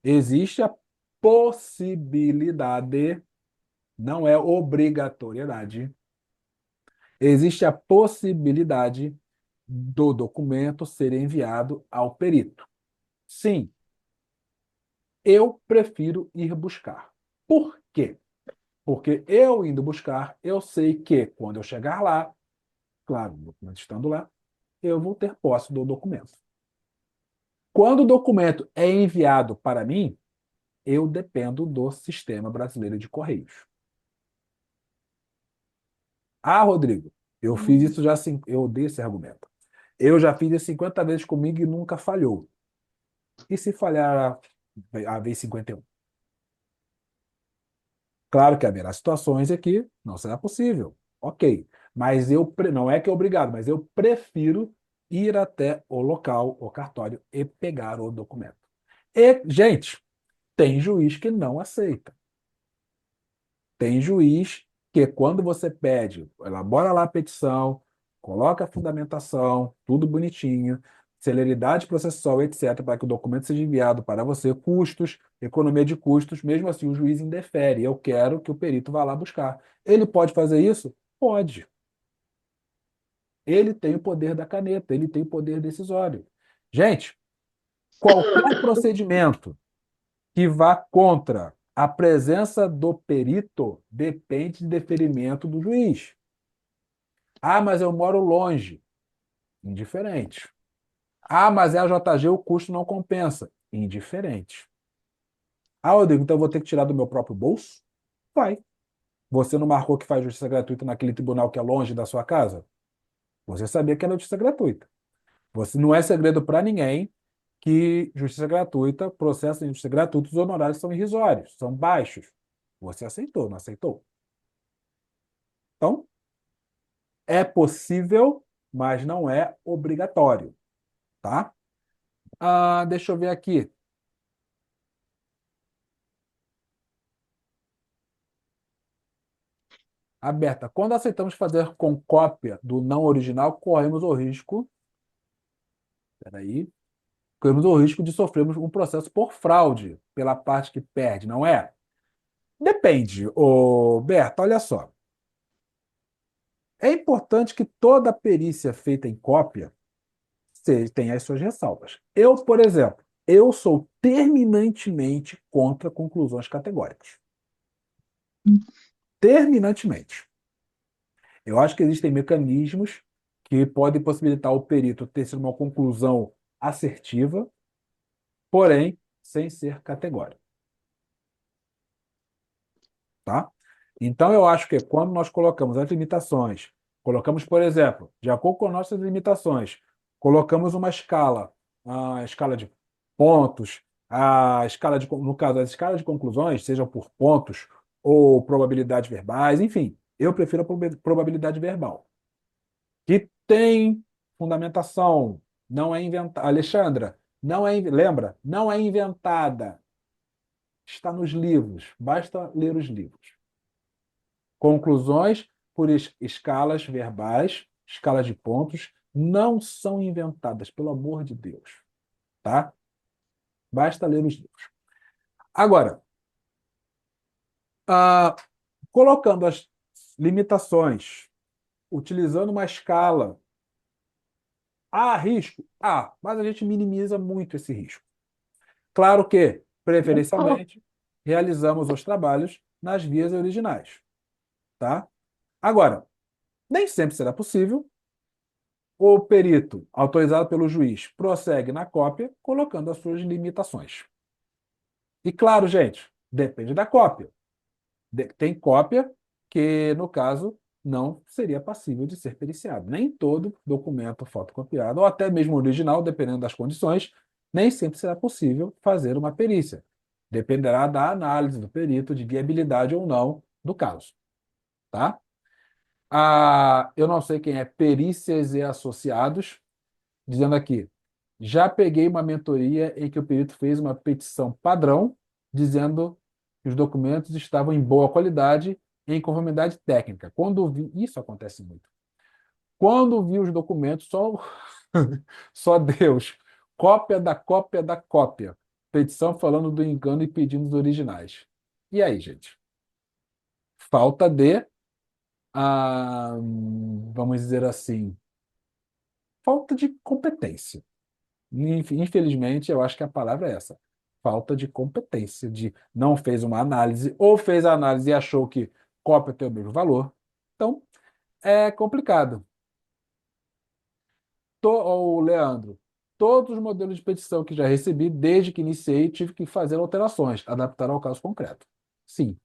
Existe a possibilidade, não é obrigatoriedade, existe a possibilidade do documento ser enviado ao perito. Sim, eu prefiro ir buscar. Por quê? Porque eu indo buscar, eu sei que quando eu chegar lá, claro, o documento estando lá, eu vou ter posse do documento. Quando o documento é enviado para mim, eu dependo do Sistema Brasileiro de Correios. Ah, Rodrigo, eu fiz isso já, eu odeio esse argumento. Eu já fiz isso 50 vezes comigo e nunca falhou. E se falhar a vez 51? Claro que haverá situações aqui, não será possível. Ok. Mas não é que é obrigado, mas eu prefiro ir até o local, o cartório, e pegar o documento. E, gente, tem juiz que não aceita. Tem juiz que, quando você pede, elabora lá a petição, coloca a fundamentação, tudo bonitinho, celeridade processual, etc., para que o documento seja enviado para você, custos, economia de custos, mesmo assim o juiz indefere. Eu quero que o perito vá lá buscar. Ele pode fazer isso? Pode. Ele tem o poder da caneta, ele tem o poder decisório. Gente, qualquer procedimento que vá contra a presença do perito depende de deferimento do juiz. Ah, mas eu moro longe. Indiferente. Ah, mas é a JG, o custo não compensa. Indiferente. Ah, Rodrigo, então eu vou ter que tirar do meu próprio bolso? Vai. Você não marcou que faz justiça gratuita naquele tribunal que é longe da sua casa? Você sabia que era justiça gratuita. Você não é segredo para ninguém que justiça gratuita, processo de justiça gratuita, os honorários são irrisórios, são baixos. Você aceitou, não aceitou? Então, é possível, mas não é obrigatório, tá? Deixa eu ver aqui. Aberta. Quando aceitamos fazer com cópia do não original, corremos o risco. Peraí. Corremos o risco de sofrermos um processo por fraude pela parte que perde, não é? Depende, ô Berta, olha só. É importante que toda perícia feita em cópia tenha as suas ressalvas. Eu, por exemplo, eu sou terminantemente contra conclusões categóricas. Terminantemente. Eu acho que existem mecanismos que podem possibilitar o perito ter sido uma conclusão assertiva, porém sem ser categórico, tá? Então eu acho que quando nós colocamos as limitações, colocamos, por exemplo, de acordo com nossas limitações, colocamos uma escala, a escala de pontos, a escala de, no caso, as escalas de conclusões, sejam por pontos ou probabilidades verbais, enfim, eu prefiro a probabilidade verbal. Que tem fundamentação, não é inventada. Alexandra, não é, lembra? Não é inventada. Está nos livros, basta ler os livros. Conclusões por escalas verbais, escalas de pontos, não são inventadas, pelo amor de Deus, tá? Basta ler os livros. Agora, ah, colocando as limitações, utilizando uma escala. Há risco? Há, mas a gente minimiza muito esse risco. Claro que, preferencialmente, realizamos os trabalhos nas vias originais, tá? Agora, nem sempre será possível. O perito, autorizado pelo juiz, prossegue na cópia, colocando as suas limitações. E claro, gente, depende da cópia. Tem cópia que, no caso, não seria passível de ser periciado. Nem todo documento fotocopiado, ou até mesmo original, dependendo das condições, nem sempre será possível fazer uma perícia. Dependerá da análise do perito de viabilidade ou não do caso. Tá? Eu não sei quem é Perícias e Associados, dizendo aqui, já peguei uma mentoria em que o perito fez uma petição padrão, dizendo que os documentos estavam em boa qualidade e em conformidade técnica. Quando vi, isso acontece muito. Quando vi os documentos, só Deus. Cópia da cópia da cópia. Petição falando do engano e pedindo os originais. E aí, gente? Falta de, vamos dizer assim, falta de competência. Infelizmente, eu acho que a palavra é essa. falta de competência, de não fez uma análise, ou fez a análise e achou que cópia tem o mesmo valor. Então, é complicado. Ô, Leandro, todos os modelos de petição que já recebi, desde que iniciei, tive que fazer alterações, adaptar ao caso concreto. Sim.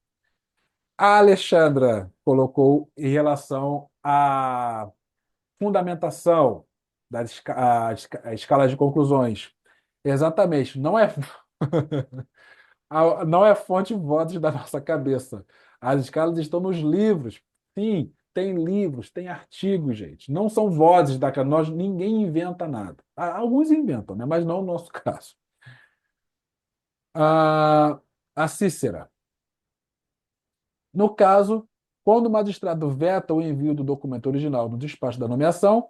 A Alexandra colocou em relação à fundamentação a escala de conclusões. Exatamente, não é fonte de votos da nossa cabeça. As escalas estão nos livros. Sim, tem livros, tem artigos, gente. Não são vozes da nós, ninguém inventa nada. Alguns inventam, né? Mas não no nosso caso. A, a Cícera. No caso, quando o magistrado veta o envio do documento original no despacho da nomeação,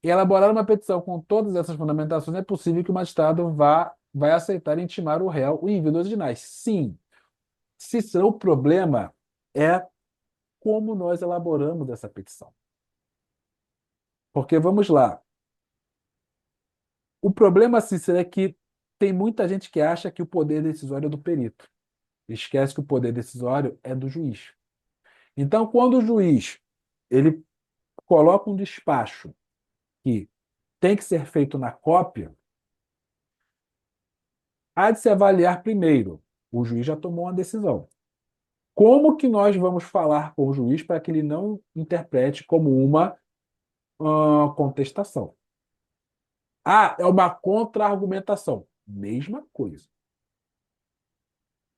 e elaborar uma petição com todas essas fundamentações, é possível que o magistrado vai aceitar intimar o réu o envio dos originais. Sim. Cícero, o problema é como nós elaboramos essa petição. Porque, vamos lá, o problema, Cícero, é que tem muita gente que acha que o poder decisório é do perito. Esquece que o poder decisório é do juiz. Então, quando o juiz ele coloca um despacho que tem que ser feito na cópia, há de se avaliar primeiro. O juiz já tomou uma decisão. Como que nós vamos falar com o juiz para que ele não interprete como uma contestação? Ah, é uma contra-argumentação. Mesma coisa.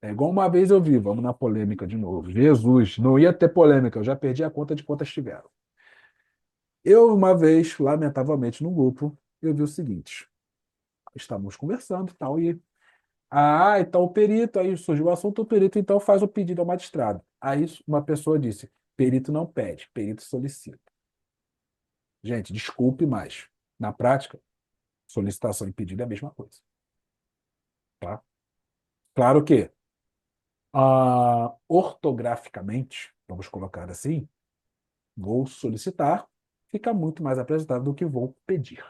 É igual uma vez eu vi, vamos na polêmica de novo. Jesus, não ia ter polêmica, eu já perdi a conta de quantas tiveram. Eu, uma vez, lamentavelmente, num grupo, eu vi o seguinte: estávamos conversando e tal, e então o perito, aí surgiu o assunto, o perito então faz o pedido ao magistrado. Aí uma pessoa disse: perito não pede, perito solicita. Gente, desculpe, mas na prática, solicitação e pedido é a mesma coisa. Tá? Claro que, ortograficamente, vamos colocar assim, vou solicitar, fica muito mais apresentável do que vou pedir.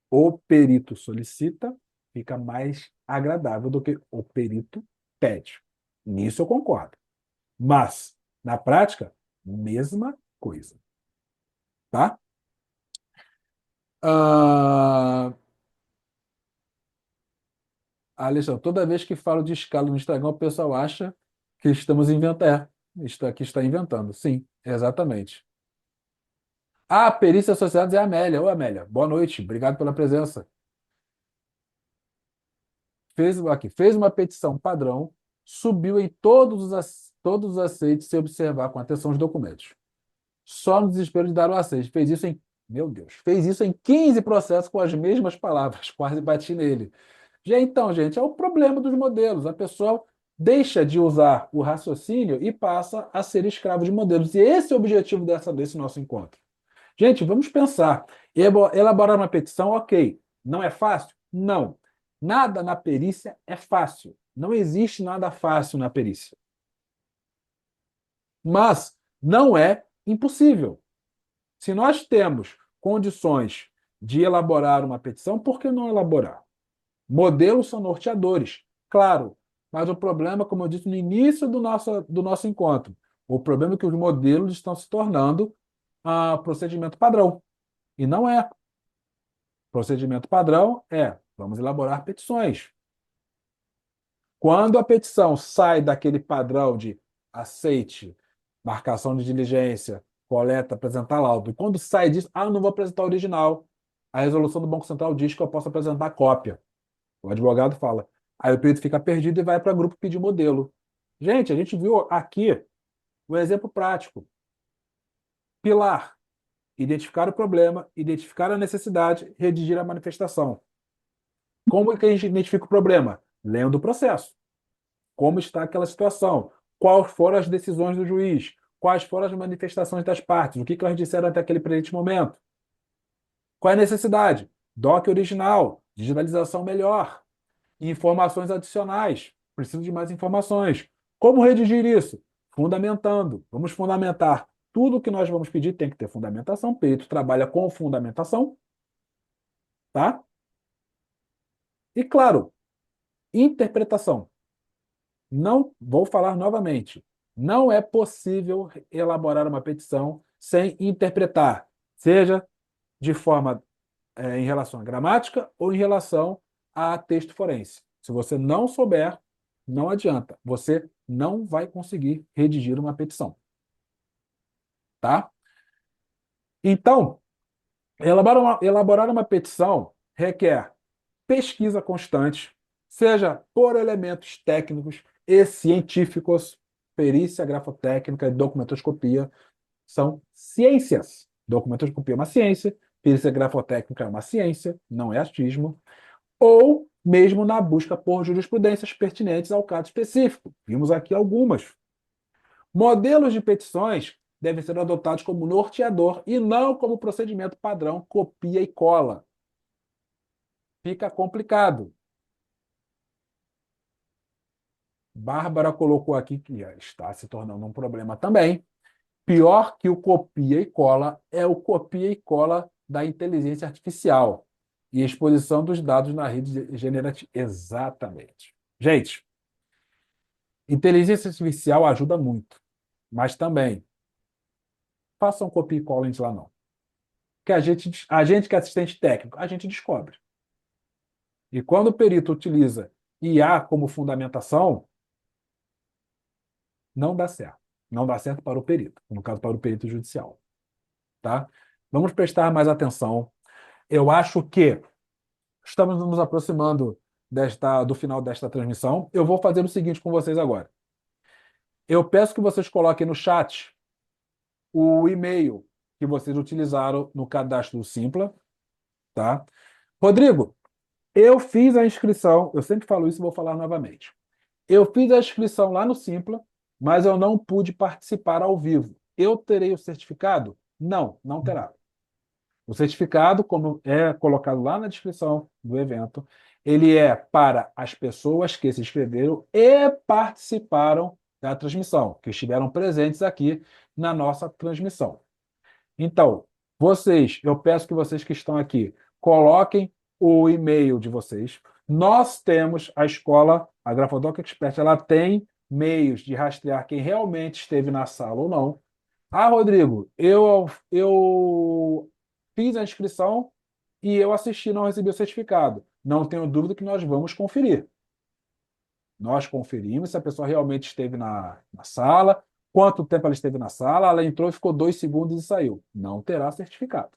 O perito solicita, fica mais agradável do que o perito pede. Nisso eu concordo. Mas, na prática, mesma coisa. Tá? Ah, Alexandre, toda vez que falo de escala no Instagram, o pessoal acha que estamos inventando. Que está inventando. Sim, exatamente. Perícia Associados é a Amélia. Ô, Amélia, boa noite. Obrigado pela presença. Fez uma petição padrão, subiu em todos os aceites sem observar com atenção os documentos. Só no desespero de dar o aceite. Meu Deus, fez isso em 15 processos com as mesmas palavras. Quase bati nele. Então, gente, é o problema dos modelos. A pessoa deixa de usar o raciocínio e passa a ser escravo de modelos. E esse é o objetivo desse nosso encontro. Gente, vamos pensar. Elaborar uma petição, ok. Não é fácil? Não. Nada na perícia é fácil. Não existe nada fácil na perícia. Mas não é impossível. Se nós temos condições de elaborar uma petição, por que não elaborar? Modelos são norteadores, claro. Mas o problema, como eu disse no início do nosso encontro, o problema é que os modelos estão se tornando procedimento padrão. E não é. Procedimento padrão vamos elaborar petições. Quando a petição sai daquele padrão de aceite, marcação de diligência, coleta, apresentar laudo, e quando sai disso, eu não vou apresentar o original. A resolução do Banco Central diz que eu posso apresentar cópia. O advogado fala. Aí o perito fica perdido e vai para o grupo pedir modelo. Gente, a gente viu aqui o exemplo prático. Pilar. Identificar o problema, identificar a necessidade, redigir a manifestação. Como é que a gente identifica o problema? Lendo o processo. Como está aquela situação? Quais foram as decisões do juiz? Quais foram as manifestações das partes? O que elas disseram até aquele presente momento? Qual é a necessidade? DOC original, digitalização melhor, informações adicionais. Preciso de mais informações. Como redigir isso? Fundamentando. Vamos fundamentar. Tudo que nós vamos pedir tem que ter fundamentação. O perito trabalha com fundamentação. Tá? E, claro, Interpretação. Não vou falar novamente. Não é possível elaborar uma petição sem interpretar, seja de forma em relação à gramática ou em relação a texto forense. Se você não souber, não adianta. Você não vai conseguir redigir uma petição, tá? Então, elaborar uma petição requer pesquisa constante, seja por elementos técnicos e científicos, perícia grafotécnica e documentoscopia são ciências. Documentoscopia é uma ciência, perícia grafotécnica é uma ciência, não é achismo, ou mesmo na busca por jurisprudências pertinentes ao caso específico. Vimos aqui algumas. Modelos de petições devem ser adotados como norteador e não como procedimento padrão copia e cola. Fica complicado. Bárbara colocou aqui que está se tornando um problema também. Pior que o copia e cola é o copia e cola da inteligência artificial e exposição dos dados na rede generativa. Exatamente. Gente, inteligência artificial ajuda muito, mas também façam copia e cola lá não. Que a gente que é assistente técnico, a gente descobre. E quando o perito utiliza IA como fundamentação, não dá certo. Não dá certo para o perito, no caso, para o perito judicial, tá? Vamos prestar mais atenção. Eu acho que estamos nos aproximando do final desta transmissão. Eu vou fazer o seguinte com vocês agora. Eu peço que vocês coloquem no chat o e-mail que vocês utilizaram no cadastro do Simpla, tá? Rodrigo, eu fiz a inscrição, eu sempre falo isso e vou falar novamente. Eu fiz a inscrição lá no Simpla, mas eu não pude participar ao vivo. Eu terei o certificado? Não, não terá. O certificado, como é colocado lá na descrição do evento, ele é para as pessoas que se inscreveram e participaram da transmissão, que estiveram presentes aqui na nossa transmissão. Então, eu peço que vocês que estão aqui, coloquem o e-mail de vocês. Nós temos a escola, a Grafodoc Expert, ela tem meios de rastrear quem realmente esteve na sala ou não. Ah, Rodrigo, eu fiz a inscrição e eu assisti, não recebi o certificado. Não tenho dúvida que nós vamos conferir. Nós conferimos se a pessoa realmente esteve na sala, quanto tempo ela esteve na sala, ela entrou, ficou 2 segundos e saiu. Não terá certificado.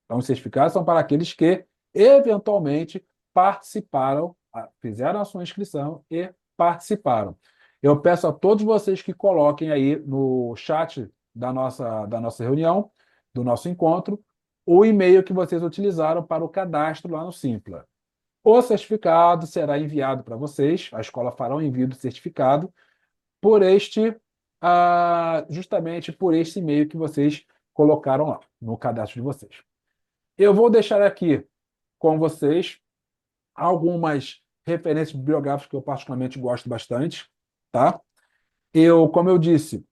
Então, os certificados são para aqueles que eventualmente participaram, fizeram a sua inscrição e participaram. Eu peço a todos vocês que coloquem aí no chat da nossa reunião, do nosso encontro, o e-mail que vocês utilizaram para o cadastro lá no Simpla. O certificado será enviado para vocês, a escola fará o envio do certificado por justamente por este e-mail que vocês colocaram lá no cadastro de vocês. Eu vou deixar aqui com vocês algumas referências bibliográficas que eu particularmente gosto bastante, tá? Como eu disse,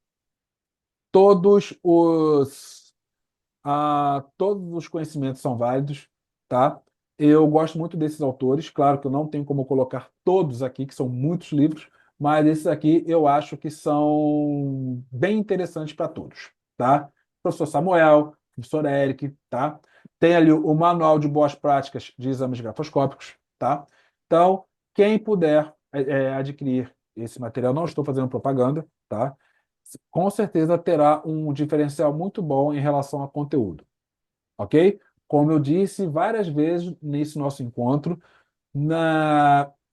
todos os conhecimentos são válidos, tá? Eu gosto muito desses autores, claro que eu não tenho como colocar todos aqui, que são muitos livros, mas esses aqui eu acho que são bem interessantes para todos, tá? Professor Samuel, professor Eric, tá? Tem ali o Manual de Boas Práticas de Exames Grafoscópicos, tá? Então, quem puder adquirir esse material, não estou fazendo propaganda, tá? Com certeza terá um diferencial muito bom em relação a conteúdo, ok? Como eu disse várias vezes nesse nosso encontro,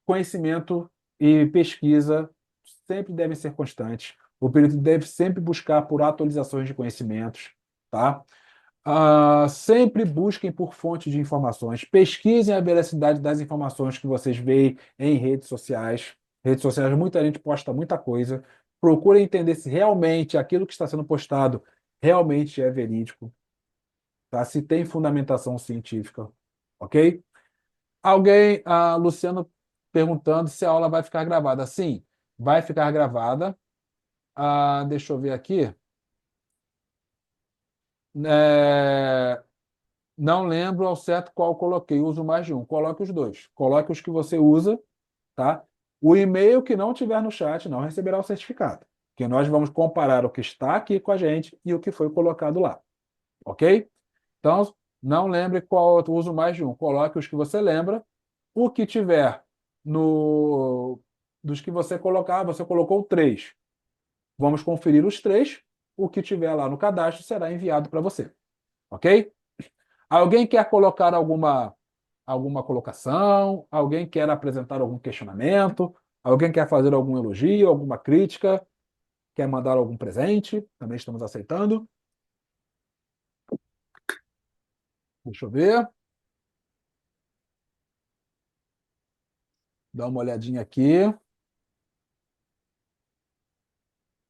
conhecimento e pesquisa sempre devem ser constantes. O perito deve sempre buscar por atualizações de conhecimentos, tá? Sempre busquem por fontes de informações, pesquisem a veracidade das informações que vocês veem em redes sociais. Redes sociais, muita gente posta muita coisa. Procurem entender se realmente aquilo que está sendo postado realmente é verídico, tá? Se tem fundamentação científica, ok? Luciano perguntando se a aula vai ficar gravada. Sim, vai ficar gravada. Deixa eu ver aqui. É, Não lembro ao certo qual coloquei. Uso mais de um. Coloque os dois. Coloque os que você usa tá? O e-mail que não tiver no chat não receberá o certificado, que nós vamos comparar o que está aqui com a gente e o que foi colocado lá, ok? Então, não lembre qual eu uso mais de um. Coloque os que você lembra. O que tiver no dos que você colocar, você colocou três. Vamos conferir os três. O que tiver lá no cadastro será enviado para você, ok? Alguém quer colocar alguma colocação? Alguém quer apresentar algum questionamento? Alguém quer fazer algum elogio, alguma crítica? Quer mandar algum presente? Também estamos aceitando. Deixa eu ver. Dá uma olhadinha aqui.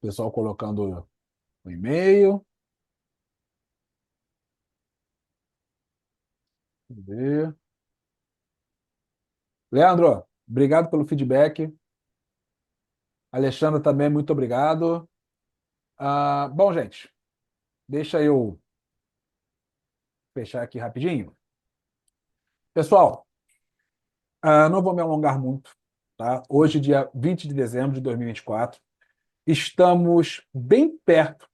Pessoal colocando o e-mail. Deixa eu ver. Leandro, obrigado pelo feedback. Alexandre também, muito obrigado. Bom, gente, deixa eu fechar aqui rapidinho. Pessoal, não vou me alongar muito, tá? Hoje, dia 20 de dezembro de 2024, estamos bem perto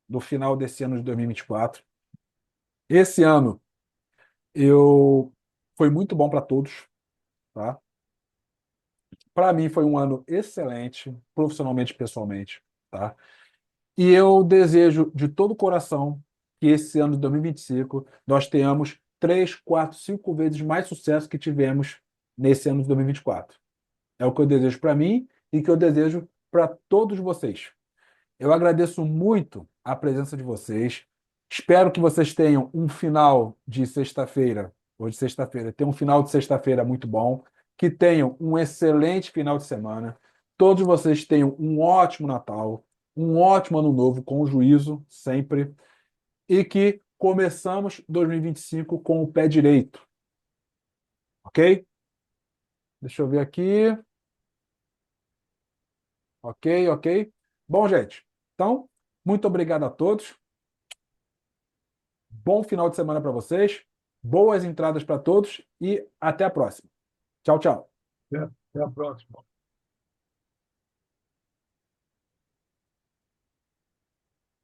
do final desse ano de 2024. Esse ano foi muito bom para todos, tá? Para mim foi um ano excelente, profissionalmente e pessoalmente, tá? E eu desejo de todo o coração que esse ano de 2025 nós tenhamos 3, 4, 5 vezes mais sucesso que tivemos nesse ano de 2024. É o que eu desejo para mim e que eu desejo para todos vocês. Eu agradeço muito a presença de vocês. Espero que vocês tenham um final de sexta-feira, ou de sexta-feira, tenham um final de sexta-feira muito bom, que tenham um excelente final de semana. Todos vocês tenham um ótimo Natal, um ótimo Ano Novo, com juízo, sempre, e que começamos 2025 com o pé direito, ok? Deixa eu ver aqui. Ok, ok. Bom, gente, então, muito obrigado a todos. Bom final de semana para vocês. Boas entradas para todos e até a próxima. Tchau, tchau. Até a próxima.